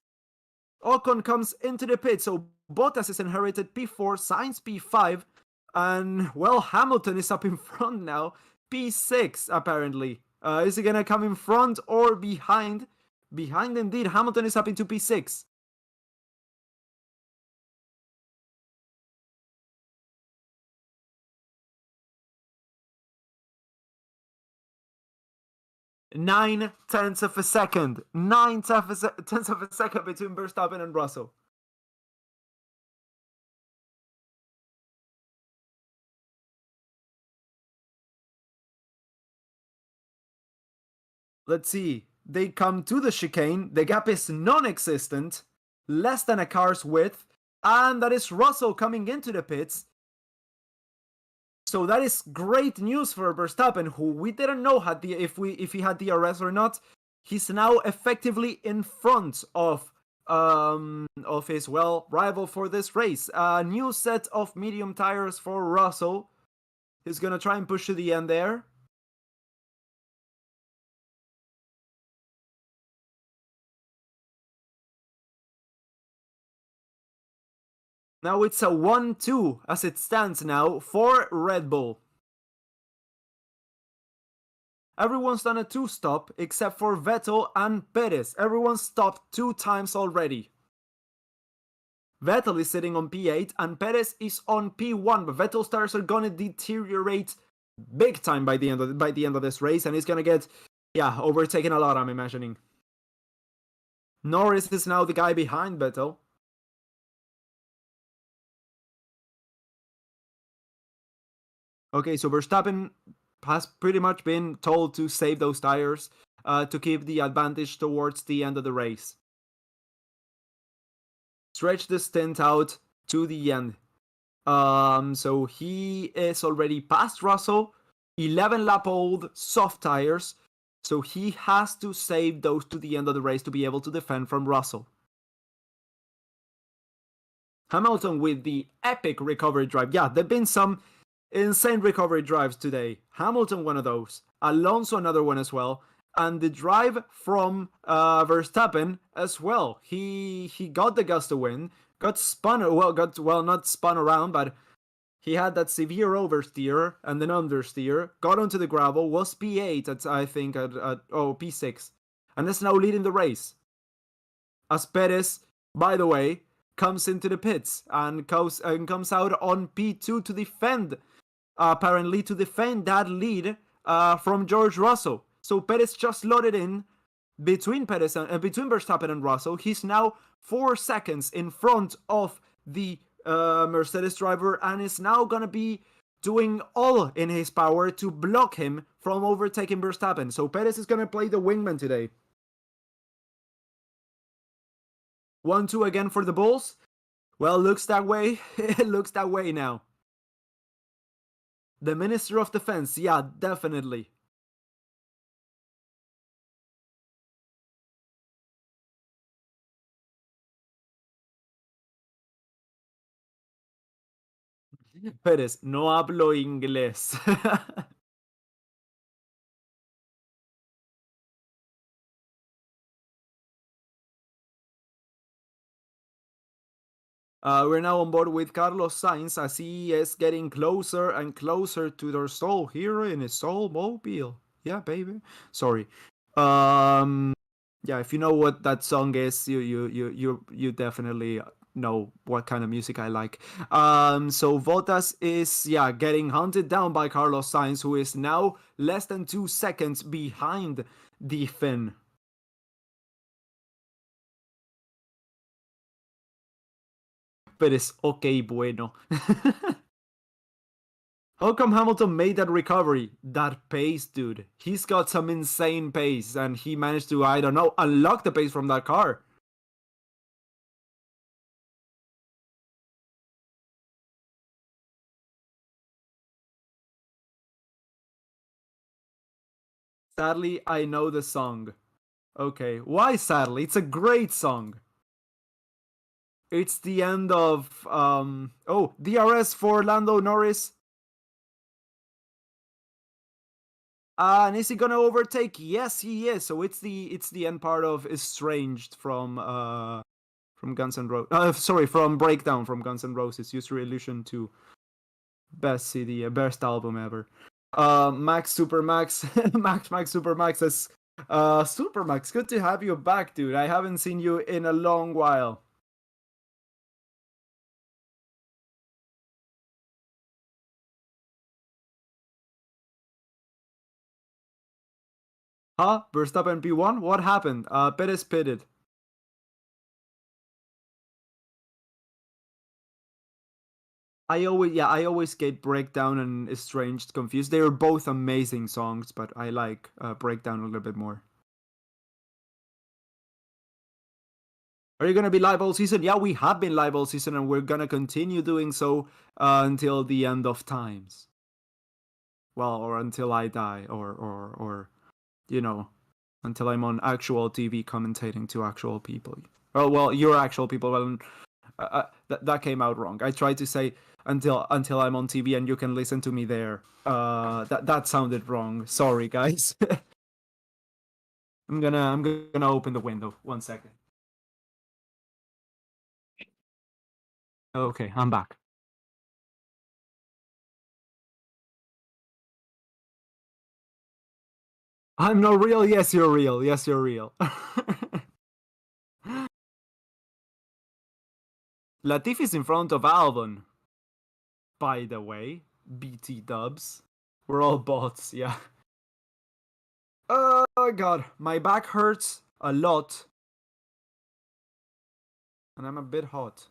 Ocon comes into the pit, so Bottas is inherited P4, Sainz P5, and well, Hamilton is up in front now, P6 apparently. Is he gonna come in front or behind? Behind indeed, Hamilton is up into P6. Nine tenths of a second. 9 tenths of a second between Verstappen and Russell. Let's see. They come to the chicane. The gap is non-existent. Less than a car's width. And that is Russell coming into the pits. So that is great news for Verstappen, who we didn't know if he had DRS or not. He's now effectively in front of his rival for this race. A new set of medium tires for Russell. He's gonna try and push to the end there. Now it's a 1-2 as it stands now for Red Bull. Everyone's done a 2-stop except for Vettel and Perez. Everyone stopped 2 times already. Vettel is sitting on P8 and Perez is on P1, but Vettel's tires are gonna deteriorate big time by the end of this race, and he's gonna get overtaken a lot, I'm imagining. Norris is now the guy behind Vettel. Okay, so Verstappen has pretty much been told to save those tires to keep the advantage towards the end of the race. Stretch the stint out to the end. So he is already past Russell, 11 lap old soft tires, so he has to save those to the end of the race to be able to defend from Russell. Hamilton with the epic recovery drive. Yeah, there have been some insane recovery drives today. Hamilton, one of those. Alonso, another one as well. And the drive from Verstappen as well. He got the gust to win. Got not spun around, but he had that severe oversteer and then understeer. Got onto the gravel. Was P8 P6, and is now leading the race. As Perez, by the way, comes into the pits and comes out on P2 to defend. Apparently to defend that lead from George Russell. So Perez just loaded in between Verstappen and Russell. He's now 4 seconds in front of the Mercedes driver and is now gonna be doing all in his power to block him from overtaking Verstappen. So Perez is gonna play the wingman today. 1-2 again for the Bulls. Well, looks that way. It looks that way now. The Minister of Defense, yeah, definitely. Pérez, no hablo inglés. We're now on board with Carlos Sainz as he is getting closer and closer to their stall here in his soul mobile. Yeah, baby. Sorry. Yeah, if you know what that song is, you definitely know what kind of music I like. So Bottas is getting hunted down by Carlos Sainz, who is now less than 2 seconds behind the Finn. But it's okay, bueno. How come Hamilton made that recovery? That pace, dude. He's got some insane pace, and he managed to, I don't know, unlock the pace from that car. Sadly, I know the song. Okay, why sadly? It's a great song. It's the end of DRS for Lando Norris. And is he gonna overtake? Yes, he is. So it's the end part of Estranged from Guns N' Roses. Sorry, from Breakdown from Guns N' Roses. Use your illusion to best CD, best album ever. Max Super Max, Max Super Max says, Super Max, good to have you back, dude. I haven't seen you in a long while. Huh? Verstappen P1? What happened? Perez pitted. I always get Breakdown and Estranged confused. They are both amazing songs, but I like Breakdown a little bit more. Are you gonna be live all season? Yeah, we have been live all season, and we're gonna continue doing so until the end of times. Well, or until I die, or you know, until I'm on actual TV commentating to actual people. Oh well, you're actual people. Well, that came out wrong. I tried to say until I'm on TV and you can listen to me there. That sounded wrong. Sorry, guys. I'm gonna open the window. 1 second. Okay, I'm back. I'm not real. Yes, you're real. Yes, you're real. Latifi's in front of Albon. By the way, BT dubs. We're all bots. Yeah. Oh god, my back hurts a lot, and I'm a bit hot.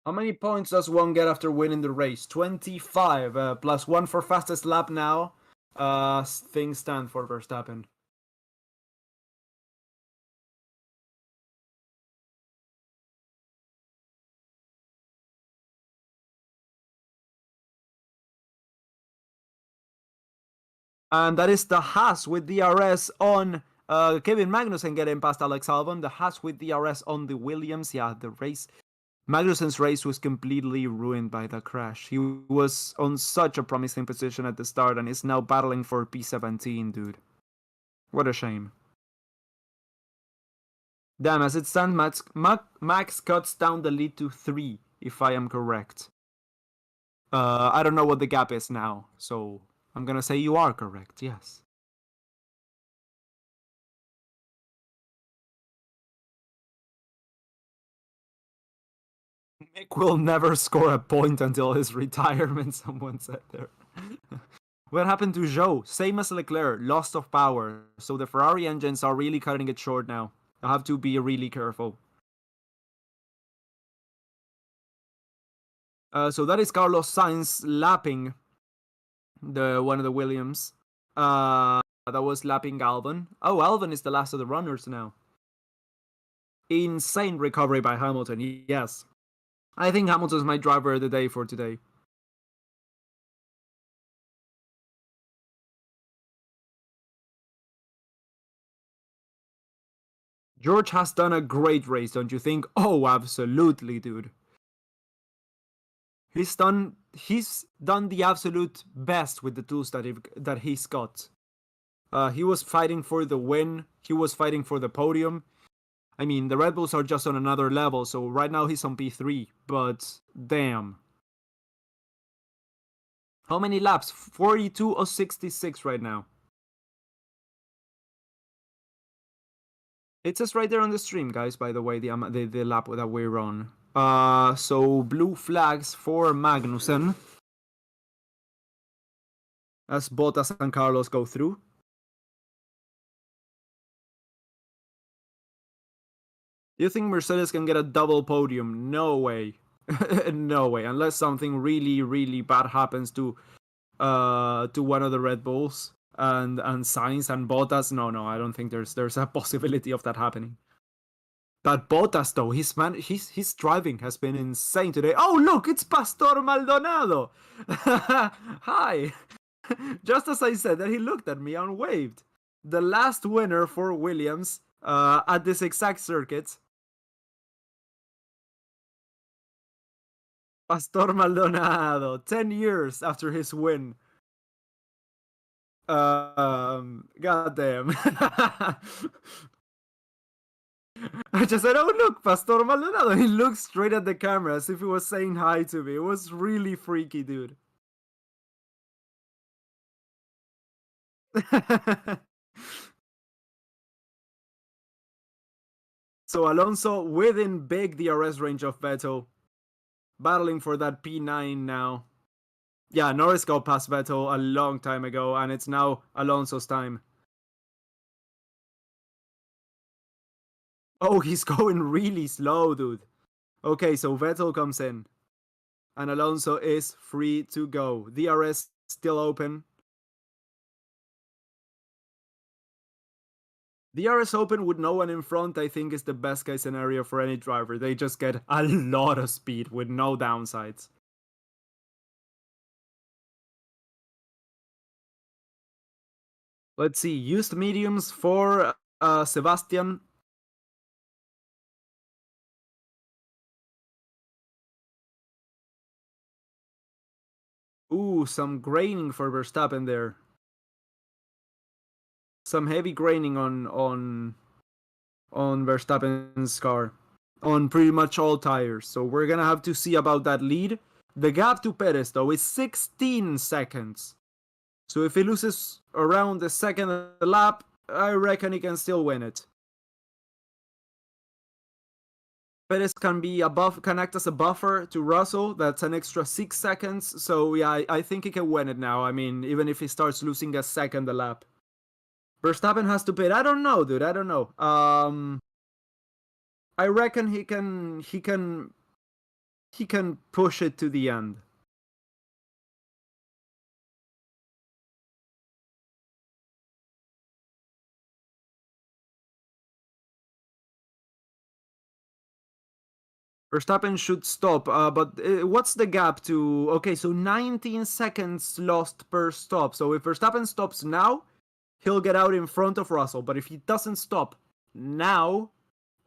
How many points does one get after winning the race? 25 plus 1 for fastest lap now. Things stand for Verstappen. And that is the Haas with DRS on Kevin Magnussen getting past Alex Albon. The Haas with DRS on the Williams. Yeah, the race. Magnussen's race was completely ruined by the crash. He was on such a promising position at the start and is now battling for P17, dude. What a shame. Damn, as it stands, Max cuts down the lead to 3, if I am correct. I don't know what the gap is now, so I'm gonna say you are correct, yes. Mick will never score a point until his retirement, someone said there. What happened to Zhou? Same as Leclerc, lost of power. So the Ferrari engines are really cutting it short now. You have to be really careful. So that is Carlos Sainz lapping the one of the Williams. That was lapping Albon. Oh, Albon is the last of the runners now. Insane recovery by Hamilton. Yes, I think Hamilton's my driver of the day for today. George has done a great race, don't you think? Oh, absolutely, dude. He's done the absolute best with the tools that he's got. He was fighting for the win. He was fighting for the podium. I mean, the Red Bulls are just on another level, so right now he's on P3, but damn. How many laps? 42 or 66 right now. It says right there on the stream, guys, by the way, the lap that we're on. So blue flags for Magnussen as Bottas and Carlos go through. Do you think Mercedes can get a double podium? No way. No way, unless something really, really bad happens to one of the Red Bulls and Sainz and Bottas. No, I don't think there's a possibility of that happening. But Bottas though, his driving has been insane today. Oh look, it's Pastor Maldonado. Hi. Just as I said that, he looked at me and waved. The last winner for Williams at this exact circuit. Pastor Maldonado, 10 years after his win. Goddamn. I just said, oh look, Pastor Maldonado. He looked straight at the camera as if he was saying hi to me. It was really freaky, dude. So Alonso within big DRS range of Vettel, battling for that P9 now. Yeah, Norris got past Vettel a long time ago, and it's now Alonso's time. Oh, he's going really slow, dude. Okay, so Vettel comes in, and Alonso is free to go. DRS still open. DRS open with no one in front, I think, is the best case scenario for any driver. They just get a lot of speed with no downsides. Let's see, used mediums for Sebastian. Ooh, some graining for Verstappen there. Some heavy graining on Verstappen's car on pretty much all tires. So we're gonna have to see about that lead. The gap to Perez though is 16 seconds. So if he loses around the second lap, I reckon he can still win it. Perez can act as a buffer to Russell. That's an extra 6 seconds. So yeah, I think he can win it now. I mean, even if he starts losing a second a lap. Verstappen has to pit. I don't know, dude. I don't know. I reckon he can push it to the end. Verstappen should stop, but what's the gap to... Okay, so 19 seconds lost per stop. So if Verstappen stops now, he'll get out in front of Russell. But if he doesn't stop now,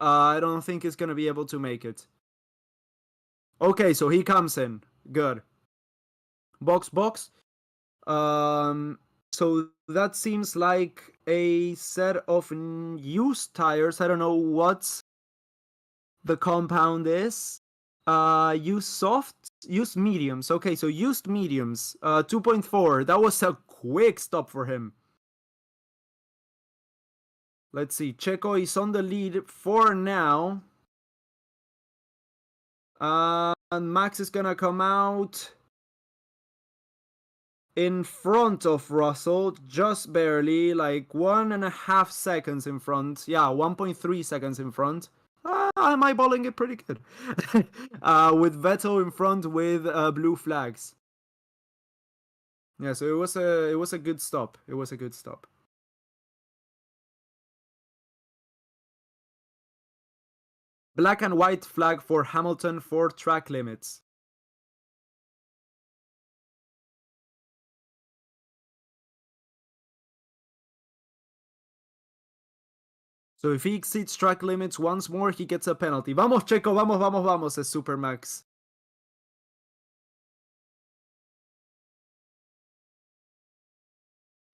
I don't think he's going to be able to make it. Okay, so he comes in. Good. Box. So that seems like a set of used tires. I don't know what the compound is. Used mediums. Okay, so used mediums. 2.4. That was a quick stop for him. Let's see. Checo is on the lead for now. And Max is gonna come out in front of Russell, just barely, like 1.5 seconds in front. Yeah, 1.3 seconds in front. I'm eyeballing it pretty good. With Vettel in front with blue flags. Yeah, so it was a good stop. It was a good stop. Black and white flag for Hamilton for track limits. So if he exceeds track limits once more, he gets a penalty. Vamos, Checo, vamos, says Supermax.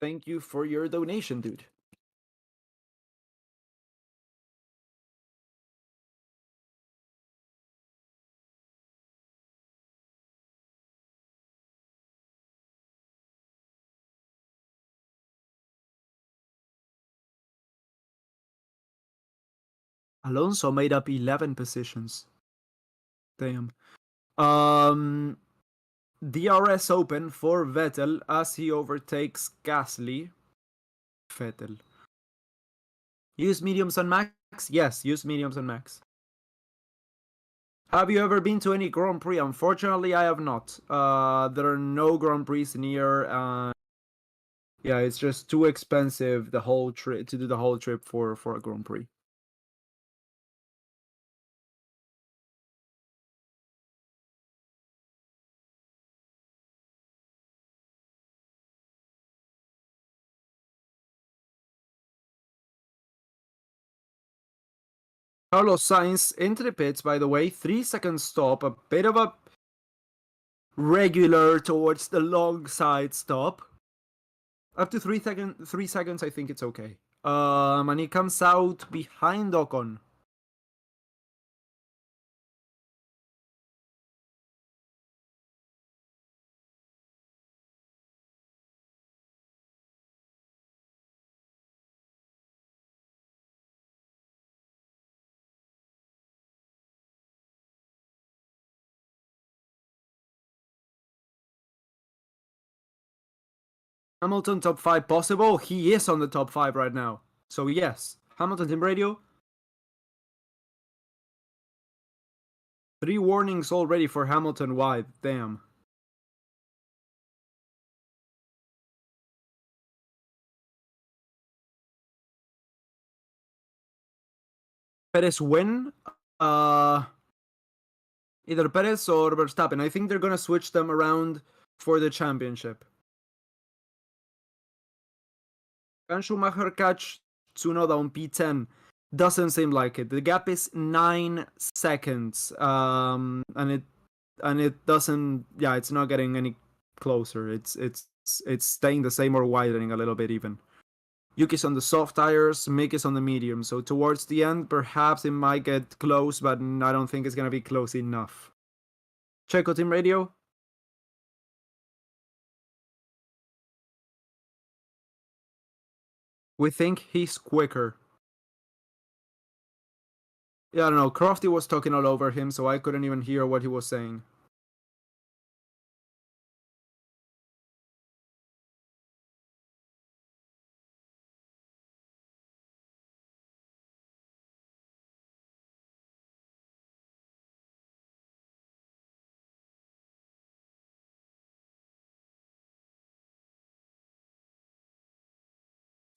Thank you for your donation, dude. Alonso made up 11 positions. Damn. DRS open for Vettel as he overtakes Gasly. Vettel. Use mediums on max? Yes, use mediums on max. Have you ever been to any Grand Prix? Unfortunately, I have not. There are no Grand Prix near. Yeah, it's just too expensive the whole trip to do the whole trip for a Grand Prix. Carlos Sainz into the pits, by the way. 3-second stop, a bit of a regular towards the long side stop. Up to 3 seconds, I think it's okay. And he comes out behind Ocon. Hamilton top 5 possible? He is on the top 5 right now. So yes, Hamilton team radio. 3 warnings already for Hamilton wide. Damn. Perez win. Either Perez or Verstappen. I think they're gonna switch them around for the championship. Can Schumacher catch Tsunoda on P10? Doesn't seem like it. The gap is 9 seconds. And it doesn't. Yeah, it's not getting any closer. It's staying the same or widening a little bit even. Yuki's on the soft tires, Mick is on the medium. So towards the end, perhaps it might get close, but I don't think it's gonna be close enough. Checo team radio. We think he's quicker. Yeah, I don't know. Crofty was talking all over him, so I couldn't even hear what he was saying.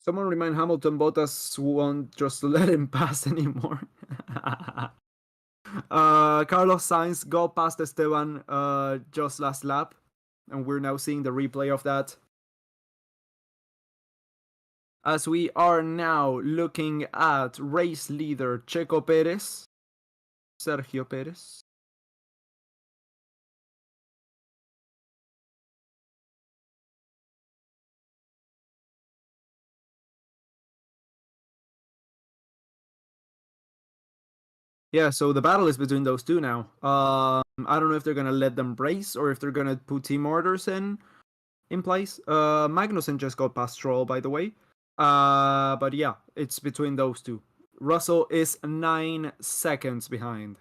Someone remind Hamilton Bottas won't just let him pass anymore. Carlos Sainz got past Esteban just last lap, and we're now seeing the replay of that. As we are now looking at race leader Checo Perez, Sergio Perez. Yeah, so the battle is between those two now. I don't know if they're gonna let them race or if they're gonna put team orders in place. Magnussen just got past Stroll, by the way. But yeah, it's between those two. Russell is 9 seconds behind.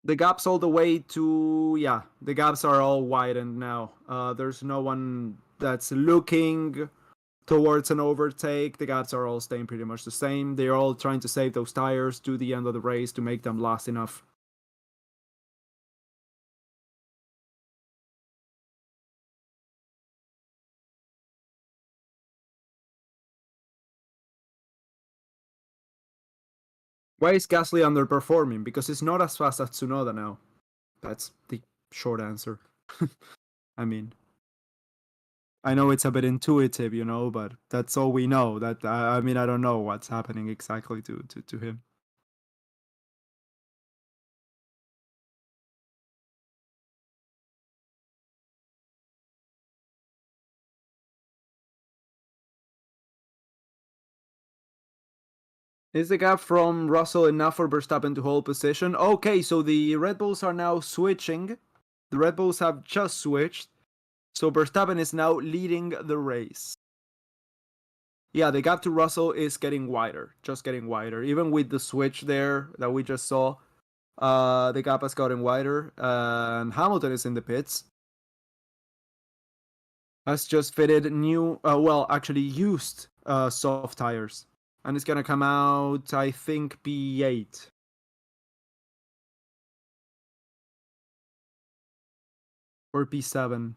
The gaps all the way to, yeah, the gaps are all widened now. There's no one that's looking towards an overtake. The gaps are all staying pretty much the same. They're all trying to save those tires to the end of the race to make them last enough. Why is Gasly underperforming? Because it's not as fast as Tsunoda now. That's the short answer. I mean, I know it's a bit intuitive, but that's all we know. That I mean, I don't know what's happening exactly to him. Is the gap from Russell enough for Verstappen to hold position? Okay, so the Red Bulls are now switching. The Red Bulls have just switched. So Verstappen is now leading the race. Yeah, the gap to Russell is getting wider, just getting wider. Even with the switch there that we just saw, the gap has gotten wider. And Hamilton is in the pits. Has just fitted new, actually used soft tires. And it's going to come out, I think, P8. Or P7.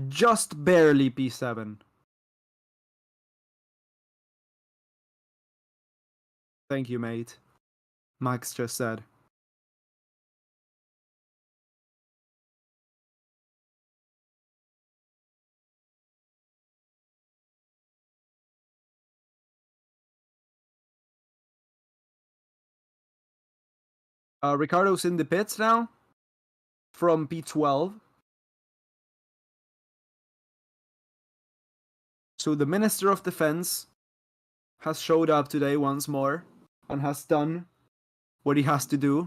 Just barely P7. Thank you, mate. Max just said. Ricardo's in the pits now from P12. So the Minister of Defense has showed up today once more and has done what he has to do,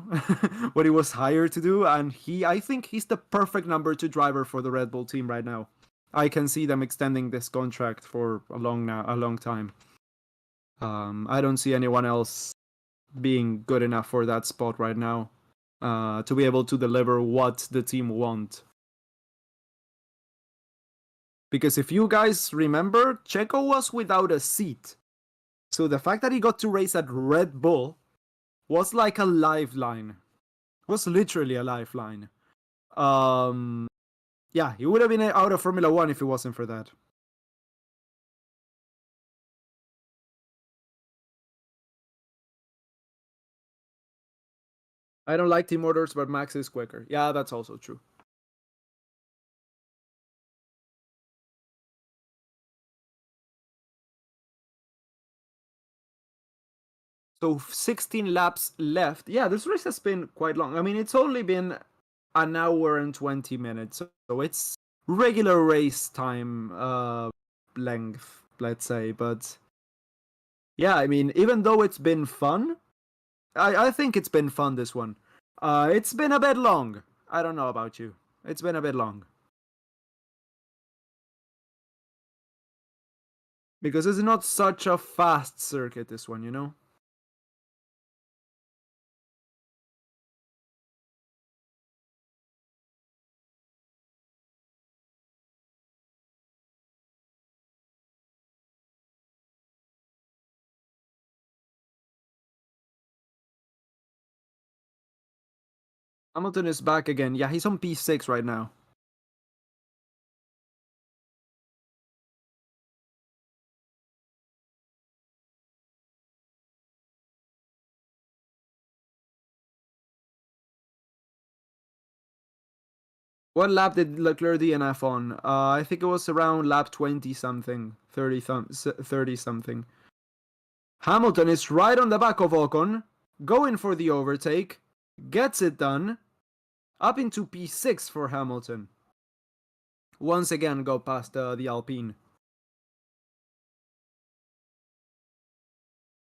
what he was hired to do, and I think he's the perfect number 2 driver for the Red Bull team right now. I can see them extending this contract for a long time. I don't see anyone else being good enough for that spot right now to be able to deliver what the team want. Because if you guys remember, Checo was without a seat. So the fact that he got to race at Red Bull was like a lifeline. It was literally a lifeline. Yeah, he would have been out of Formula 1 if it wasn't for that. I don't like team orders, but Max is quicker. Yeah, that's also true. So 16 laps left. Yeah, this race has been quite long. I mean, it's only been an hour and 20 minutes. So it's regular race time length, let's say. But yeah, I mean, even though it's been fun, I think it's been fun, this one. It's been a bit long. I don't know about you. It's been a bit long. Because it's not such a fast circuit, this one, you know? Hamilton is back again. Yeah, he's on P6 right now. What lap did Leclerc DNF on? I think it was around lap 20 something, 30 something. Hamilton is right on the back of Ocon, going for the overtake, gets it done, up into P6 for Hamilton. Once again, go past the Alpine.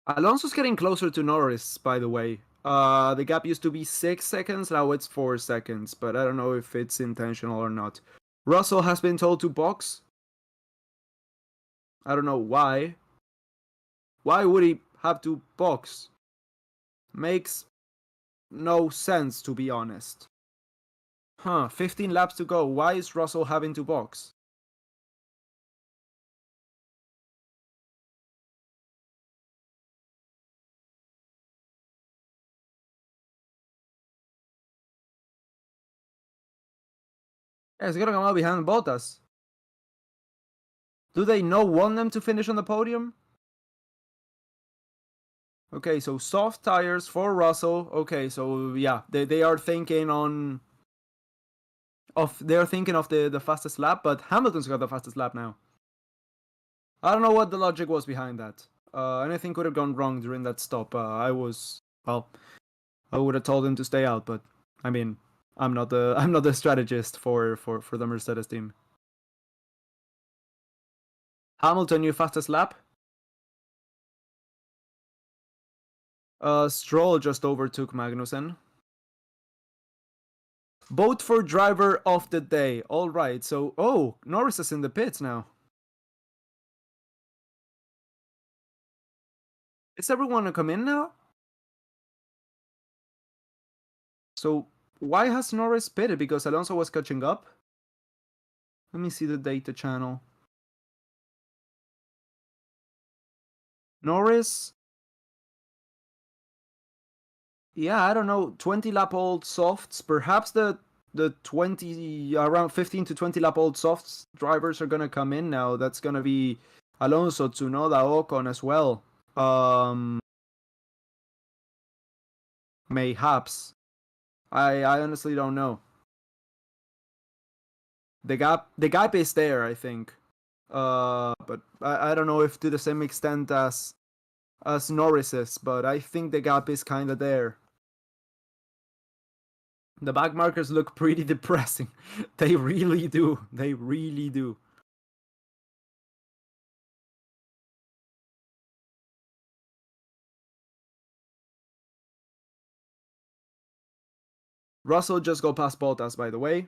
Alonso's getting closer to Norris, by the way. The gap used to be 6 seconds, now it's 4 seconds, but I don't know if it's intentional or not. Russell has been told to box. I don't know why. Why would he have to box? Makes no sense, to be honest. 15 laps to go. Why is Russell having to box? Yeah, he's gonna come out behind Bottas. Do they not want them to finish on the podium? Okay, so soft tires for Russell. Okay, so yeah, they are thinking they're thinking of the fastest lap, but Hamilton's got the fastest lap now. I don't know what the logic was behind that. Anything could have gone wrong during that stop. I would have told him to stay out, but I mean, I'm not the strategist for the Mercedes team. Hamilton, your fastest lap? Stroll just overtook Magnussen. Vote for driver of the day. All right. So, Norris is in the pits now. Is everyone to come in now? So, why has Norris pitted? Because Alonso was catching up? Let me see the data channel. Norris. Yeah, I don't know. 20 lap old softs. Perhaps the 20 around 15 to 20 lap old softs drivers are gonna come in now. That's gonna be Alonso, Tsunoda, Ocon as well. Mayhaps. I honestly don't know. The gap is there, I think. But I don't know if to the same extent as Norris's, but I think the gap is kind of there. The back markers look pretty depressing. They really do. They really do. Russell just go past Bottas, by the way.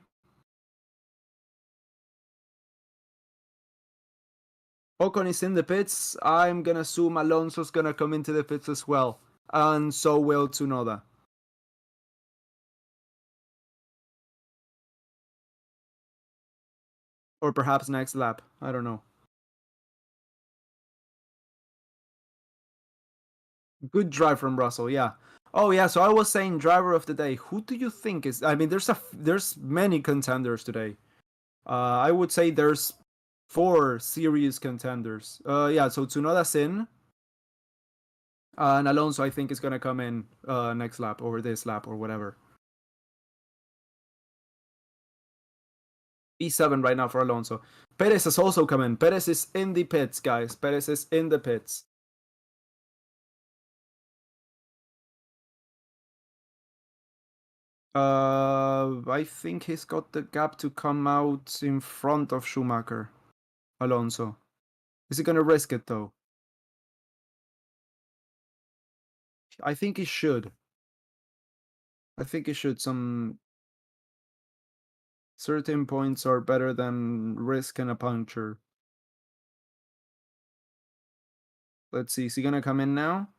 Ocon is in the pits. I'm gonna assume Alonso's gonna come into the pits as well. And so will Tsunoda. Or perhaps next lap. I don't know. Good drive from Russell, yeah. Oh yeah, so I was saying driver of the day. Who do you think is? I mean, there's many contenders today. I would say there's 4 serious contenders. Yeah, so Tsunoda's in. And Alonso, I think, is gonna come in next lap or this lap or whatever. P7 right now for Alonso. Perez has also come in. Perez is in the pits, guys. Perez is in the pits. I think he's got the gap to come out in front of Schumacher. Alonso. Is he gonna risk it though? I think he should. I think he should. Some certain points are better than risk and a puncture. Let's see. Is he gonna come in now?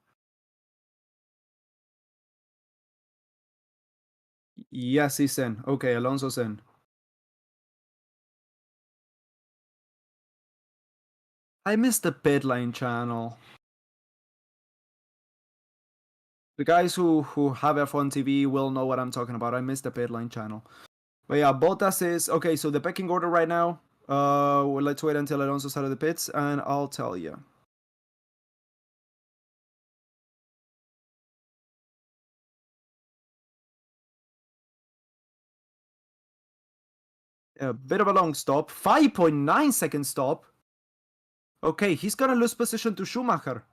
Yes, he's in. Okay, Alonso's in. I missed the pit lane channel. The guys who have F1 TV will know what I'm talking about. I missed the pit lane channel. But yeah, Bottas is okay. So the pecking order right now. Well, let's wait until Alonso's out of the pits, and I'll tell you. A bit of a long stop. 5.9 second stop. Okay, he's gonna lose position to Schumacher.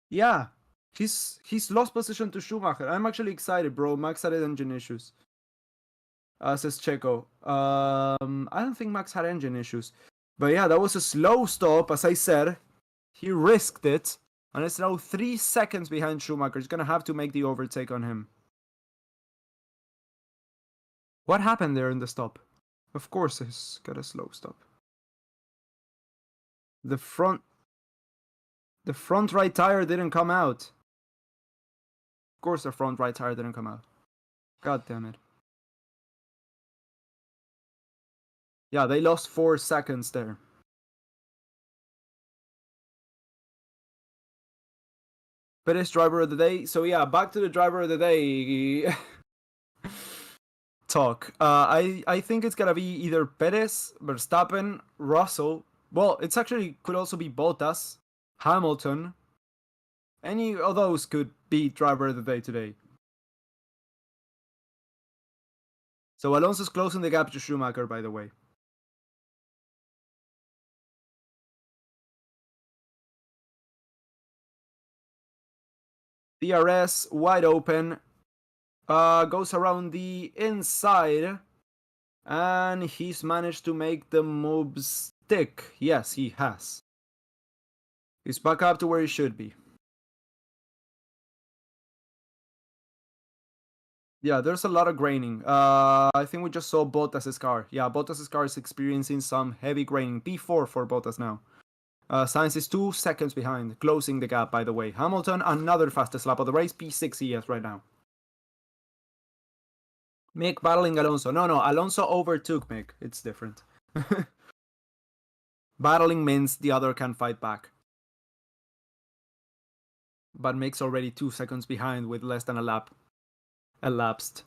Yeah, he's lost position to Schumacher. I'm actually excited, bro. Max had engine issues. Says Checo. I don't think Max had engine issues. But yeah, that was a slow stop, as I said. He risked it. And it's now 3 seconds behind Schumacher. He's gonna have to make the overtake on him. What happened there in the stop? Of course he's got a slow stop. The front right tire didn't come out. Of course the front right tire didn't come out. God damn it. Yeah, they lost 4 seconds there. Perez driver of the day. So yeah, back to the driver of the day talk. I think it's gonna be either Perez, Verstappen, Russell. Well, it's actually could also be Bottas, Hamilton. Any of those could be driver of the day today. So Alonso's closing the gap to Schumacher, by the way. DRS wide open. Goes around the inside. And he's managed to make the moves stick. Yes, he has. He's back up to where he should be. Yeah, there's a lot of graining. I think we just saw Bottas' car. Yeah, Bottas' car is experiencing some heavy graining. P4 for Bottas now. Sainz is 2 seconds behind, closing the gap, by the way. Hamilton, another fastest lap of the race. P6 he has right now. Mick battling Alonso. No, Alonso overtook Mick. It's different. Battling means the other can fight back. But Mick's already 2 seconds behind with less than a lap elapsed.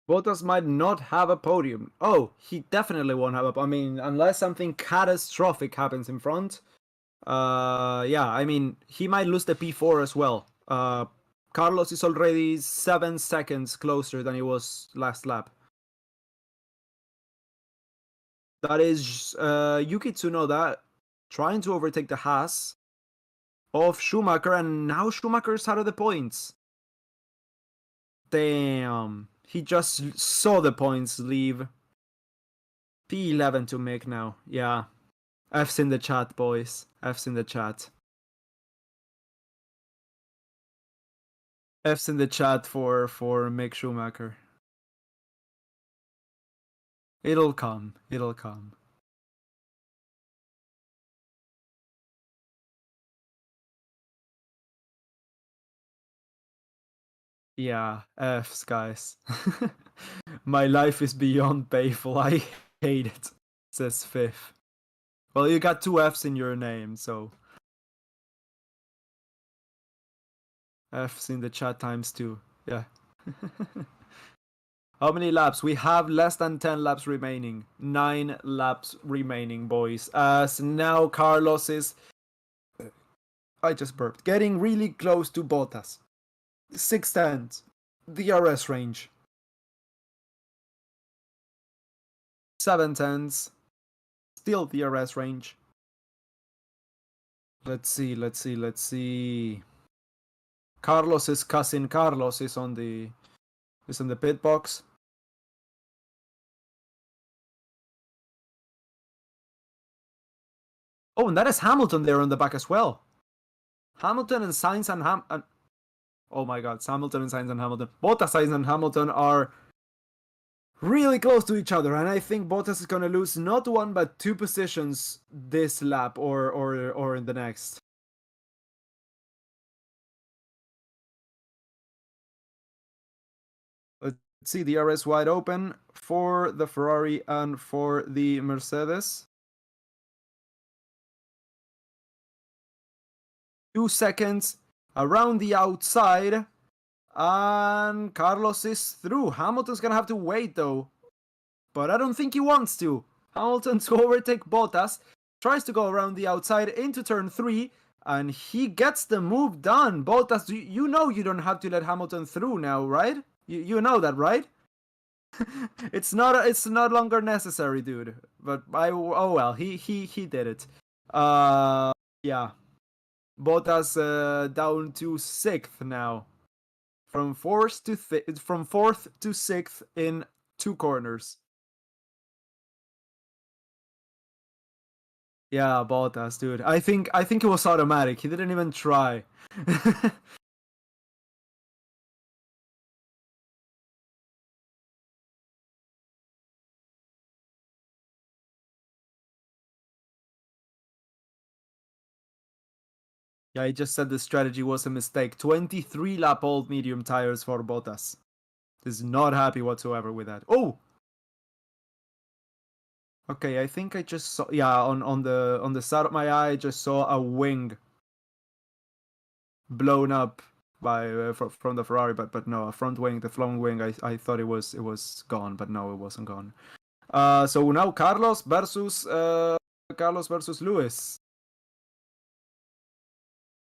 Bottas might not have a podium. Oh, he definitely won't have a. I mean, unless something catastrophic happens in front. Yeah, I mean, he might lose the P4 as well. Carlos is already 7 seconds closer than he was last lap. That is Yuki Tsunoda trying to overtake the Haas of Schumacher, and now Schumacher's out of the points. Damn. He just saw the points leave. P11 to Mick now. Yeah. F's in the chat, boys. F's in the chat. F's in the chat for Mick Schumacher. It'll come. It'll come. Yeah, F's, guys. My life is beyond painful. I hate it, says Fifth. Well, you got 2 F's in your name, so. F's in the chat times 2. Yeah. How many laps? We have less than 10 laps remaining. 9 laps remaining, boys. As now Carlos is... I just burped. Getting really close to Bottas. 6 tenths. DRS range. 7 tenths. Still DRS range. Let's see. Carlos's cousin Carlos is on the pit box. Oh, and that is Hamilton there on the back as well. Hamilton and Sainz and oh my God, Hamilton and Sainz and Hamilton. Bottas, Sainz and Hamilton are really close to each other, and I think Bottas is gonna lose not 1 but 2 positions this lap or in the next. Let's see, the DRS wide open for the Ferrari and for the Mercedes. 2 seconds around the outside, and Carlos is through. Hamilton's gonna have to wait though, but I don't think he wants to. Hamilton to overtake Bottas, tries to go around the outside into turn 3, and he gets the move done. Bottas, you know you don't have to let Hamilton through now, right? You know that, right? It's not longer necessary, dude. But oh well, he did it. Yeah. Bottas down to 6th now. From 4th to 6th in 2 corners. Yeah, Bottas, dude. I think it was automatic. He didn't even try. Yeah, he just said the strategy was a mistake. 23 lap old medium tires for Bottas. Is not happy whatsoever with that. Oh! Okay, I think I just saw, yeah, on the side of my eye, I just saw a wing blown up by from the Ferrari, but no, a front wing, the front wing. I thought it was gone, but no, it wasn't gone. So now Carlos versus Lewis.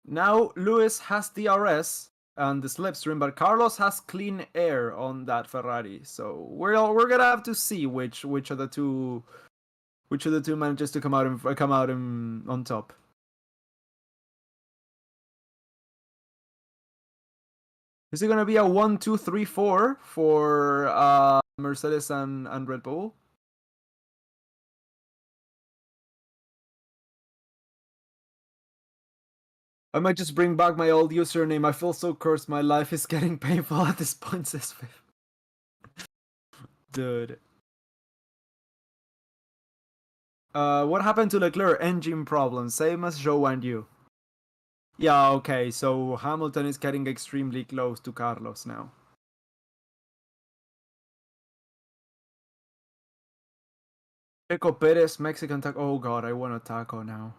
Now Lewis has DRS. and the slipstream, but Carlos has clean air on that Ferrari, so we're gonna have to see which of the two manages to come out on top. Is it gonna be a 1, 2, 3, 4 for Mercedes and Red Bull? I might just bring back my old username. I feel so cursed. My life is getting painful at this point, says Viv. Dude. What happened to Leclerc? Engine problem, same as Joe and you. Yeah, okay, so Hamilton is getting extremely close to Carlos now. Checo Perez, Mexican taco. Oh god, I want a taco now.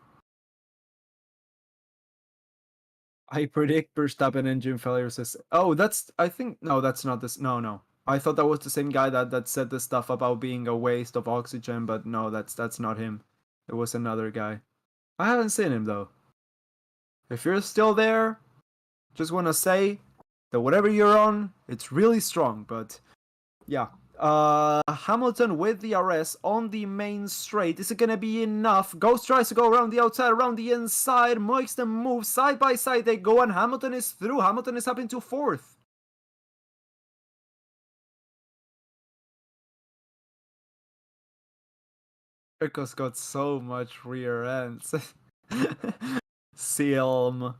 I predict Verstappen engine failure says. Oh, that's. I think. No, that's not this. No. I thought that was the same guy that said the stuff about being a waste of oxygen, but no, that's not him. It was another guy. I haven't seen him though. If you're still there, just want to say that whatever you're on, it's really strong. But yeah, Hamilton with the RS on the main straight. Is it gonna be enough? Ghost tries to go around the outside, around the inside, makes them move side by side. They go, and Hamilton is through. Hamilton is up into fourth. Checo's got so much rear ends. Silm.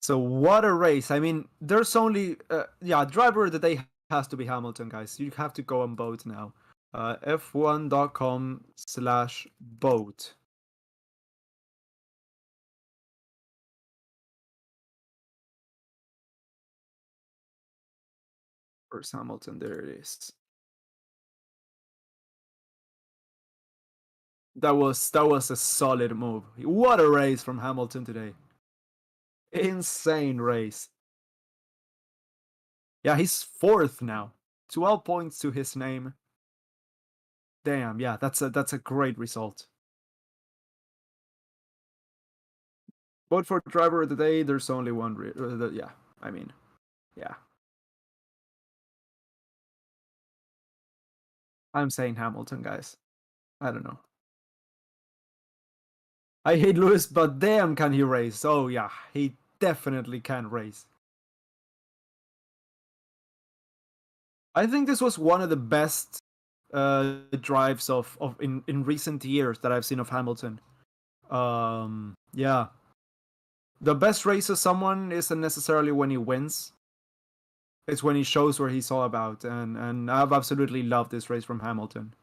So what a race. I mean, there's only driver of the day has to be Hamilton, guys. You have to go on boat now. F1.com/boat. Where's Hamilton? There it is. That was a solid move. What a race from Hamilton today. Insane race. Yeah, he's fourth now. 12 points to his name. Damn, yeah, that's a great result. Vote for driver of the day. There's only one. Yeah, I mean, yeah. I'm saying Hamilton, guys. I don't know. I hate Lewis, but damn, can he race? Oh yeah, he definitely can race. I think this was one of the best drives of in recent years that I've seen of Hamilton. Yeah. The best race of someone isn't necessarily when he wins. It's when he shows what he's all about, and I've absolutely loved this race from Hamilton.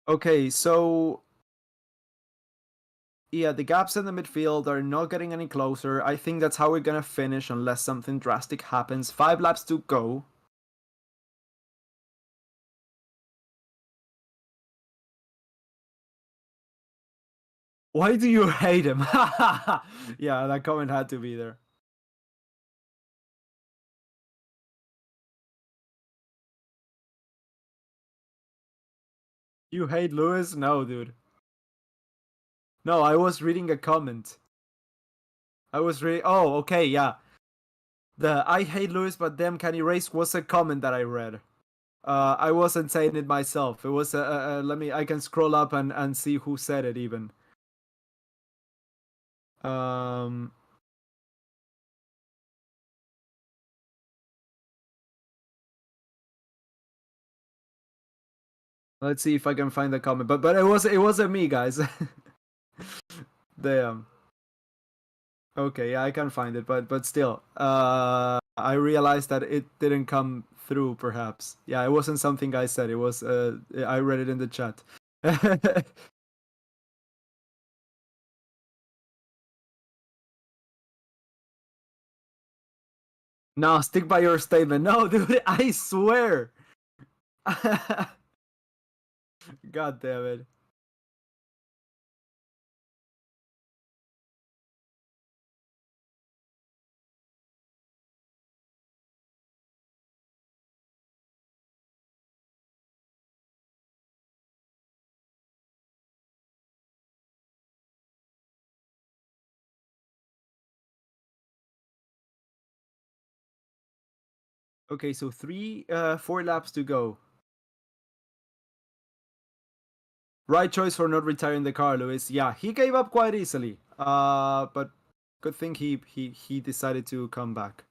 Okay, so yeah, the gaps in the midfield are not getting any closer. I think that's how we're gonna finish unless something drastic happens. 5 laps to go. Why do you hate him? Yeah, that comment had to be there. You hate Lewis? No, dude. No, I was reading a comment. I was reading. Oh, okay, yeah. The I hate Lewis, but damn, can he race was a comment that I read. I wasn't saying it myself. It was let me. I can scroll up and see who said it even. Um. Let's see if I can find the comment. But it wasn't me, guys. Damn. Okay, yeah, I can find it, but still, I realized that it didn't come through. Perhaps, yeah, it wasn't something I said. It was, I read it in the chat. No, stick by your statement. No, dude, I swear. God damn it. Okay, so 4 laps to go. Right choice for not retiring the car, Lewis. Yeah, he gave up quite easily. But good thing he decided to come back.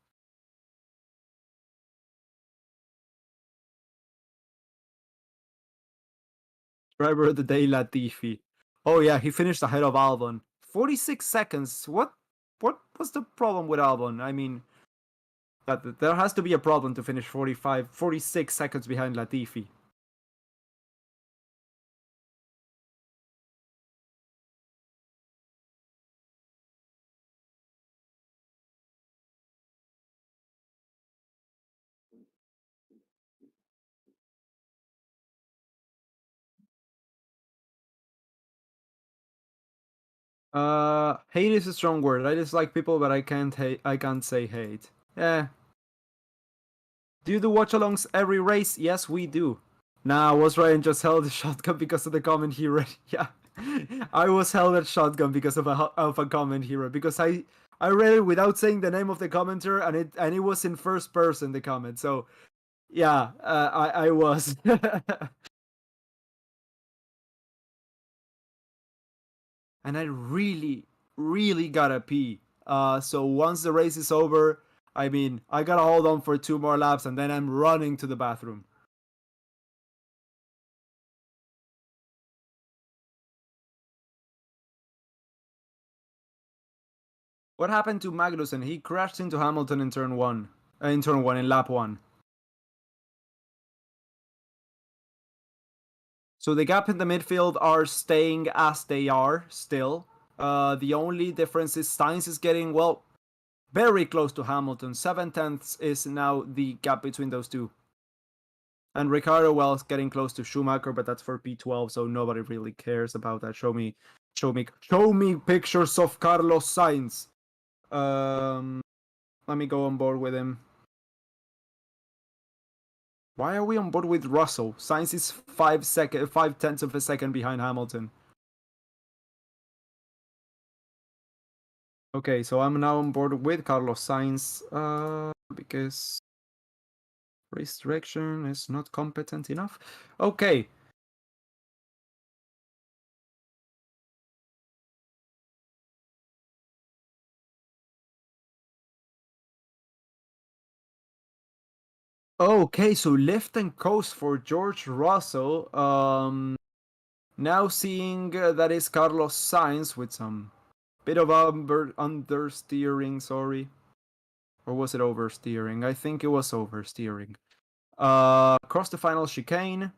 Driver of the day, Latifi. Oh yeah, he finished ahead of Albon. 46 seconds. What was the problem with Albon? I mean, that there has to be a problem to finish 46 seconds behind Latifi. Hate is a strong word. I dislike people, but I can't say hate. Yeah. Do you do watch-alongs every race? Yes, we do. Nah, was Ryan just held a shotgun because of the comment he read? Yeah, I was held at shotgun because of a comment he read, because I read it without saying the name of the commenter, and it was in first person, the comment. So yeah, I was. And I really gotta pee. So once the race is over, I mean, I gotta hold on for 2 more laps, and then I'm running to the bathroom. What happened to Magnussen? He crashed into Hamilton in turn one. In lap one. So the gap in the midfield are staying as they are still. The only difference is Sainz is getting, well, very close to Hamilton. 7/10 is now the gap between those two. And Ricardo, well, is getting close to Schumacher, but that's for P12, so nobody really cares about that. Show me pictures of Carlos Sainz. Let me go on board with him. Why are we on board with Russell? Sainz is 5/10 of a second behind Hamilton. Okay, so I'm now on board with Carlos Sainz, because race direction is not competent enough. Okay. Okay, so lift and coast for George Russell. Now seeing that is Carlos Sainz with some bit of understeering, sorry. Or was it oversteering? I think it was oversteering. Cross the final chicane.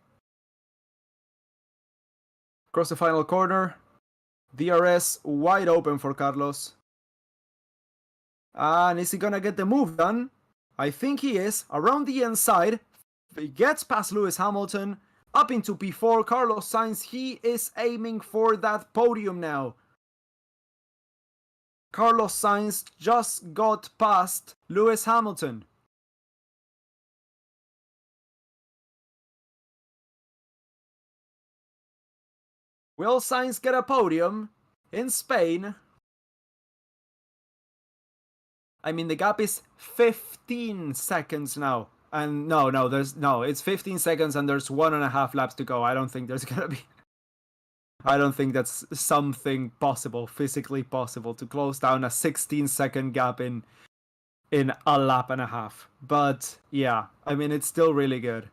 Cross the final corner. DRS wide open for Carlos. And is he gonna get the move done? I think he is. Around the inside. He gets past Lewis Hamilton. Up into P4. Carlos Sainz, he is aiming for that podium now. Carlos Sainz just got past Lewis Hamilton. Will Sainz get a podium in Spain? I mean, the gap is 15 seconds now. And no, it's 15 seconds and there's 1.5 laps to go. I don't think there's gonna be. I don't think that's something possible, physically possible, to close down a 16-second gap in a lap and a half. But yeah, I mean, it's still really good.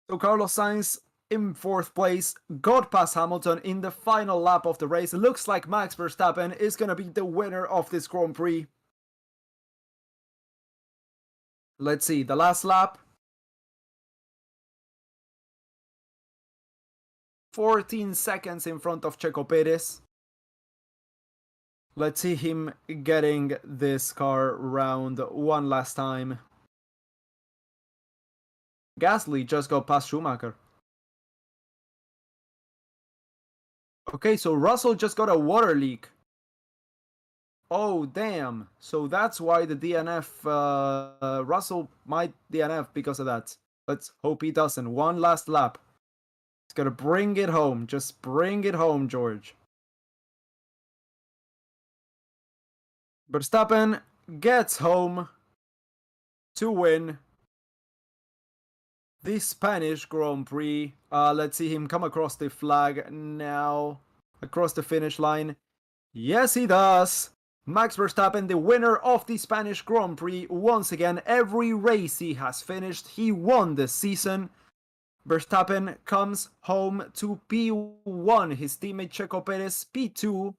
So Carlos Sainz in 4th place got past Hamilton in the final lap of the race. It looks like Max Verstappen is going to be the winner of this Grand Prix. Let's see, the last lap. 14 seconds in front of Checo Perez. Let's see him getting this car round one last time. Gasly just got past Schumacher. Okay, so Russell just got a water leak. Oh, damn. So that's why the DNF, Russell might DNF because of that. Let's hope he doesn't. One last lap. He's gonna bring it home. Just bring it home, George. Verstappen gets home to win the Spanish Grand Prix. Let's see him come across the flag now. Across the finish line. Yes, he does. Max Verstappen, the winner of the Spanish Grand Prix. Once again, every race he has finished, he won this season. Verstappen comes home to P1. His teammate Checo Perez, P2.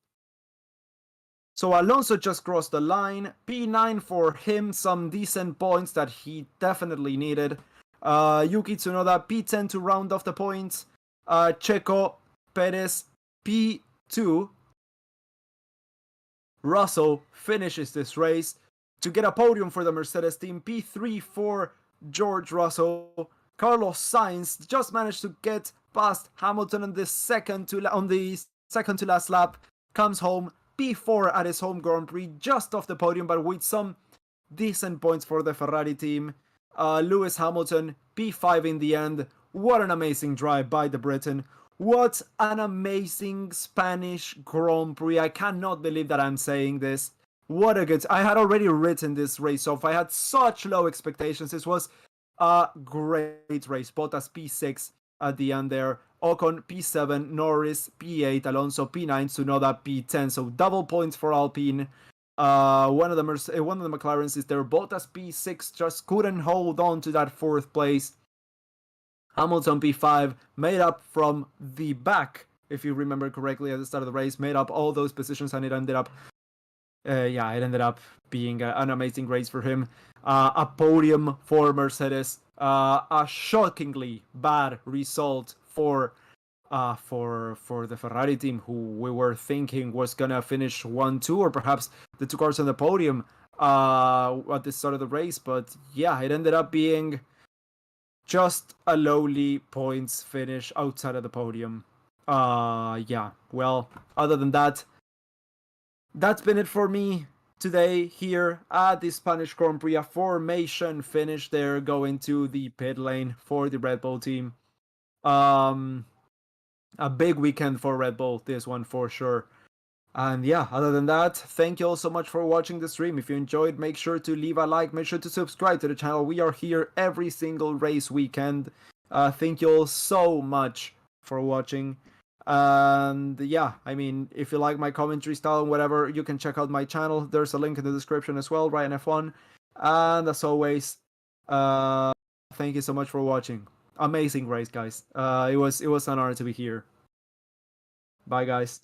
So Alonso just crossed the line. P9 for him, some decent points that he definitely needed. Yuki Tsunoda, P10 to round off the points. Checo Perez, P2. Russell finishes this race to get a podium for the Mercedes team. P3 for George Russell. Carlos Sainz just managed to get past Hamilton on the second to last lap. Comes home P4 at his home Grand Prix, just off the podium, but with some decent points for the Ferrari team. Lewis Hamilton P5 in the end. What an amazing drive by the Briton. What an amazing Spanish Grand Prix. I cannot believe that I'm saying this. What a good... I had already written this race off. I had such low expectations. This was a great race. Bottas P6 at the end there. Ocon P7, Norris P8, Alonso P9, Tsunoda P10. So double points for Alpine. One of the McLarens is there. Bottas P6 just couldn't hold on to that fourth place. Hamilton P5 made up from the back, if you remember correctly at the start of the race, made up all those positions, and it ended up being an amazing race for him. A podium for Mercedes. A shockingly bad result for the Ferrari team, who we were thinking was gonna finish 1-2, or perhaps the two cars on the podium at the start of the race. But yeah, it ended up being just a lowly points finish outside of the podium. Yeah, well, other than that, that's been it for me today here at the Spanish Grand Prix. A formation finish there, going to the pit lane for the Red Bull team. A big weekend for Red Bull, this one for sure. And yeah, other than that, thank you all so much for watching the stream. If you enjoyed, make sure to leave a like, make sure to subscribe to the channel. We are here every single race weekend. Thank you all so much for watching. And yeah, I mean, if you like my commentary style and whatever, you can check out my channel. There's a link in the description as well, Ryan F1. And as always, thank you so much for watching. Amazing race, guys. It was an honor to be here. Bye, guys.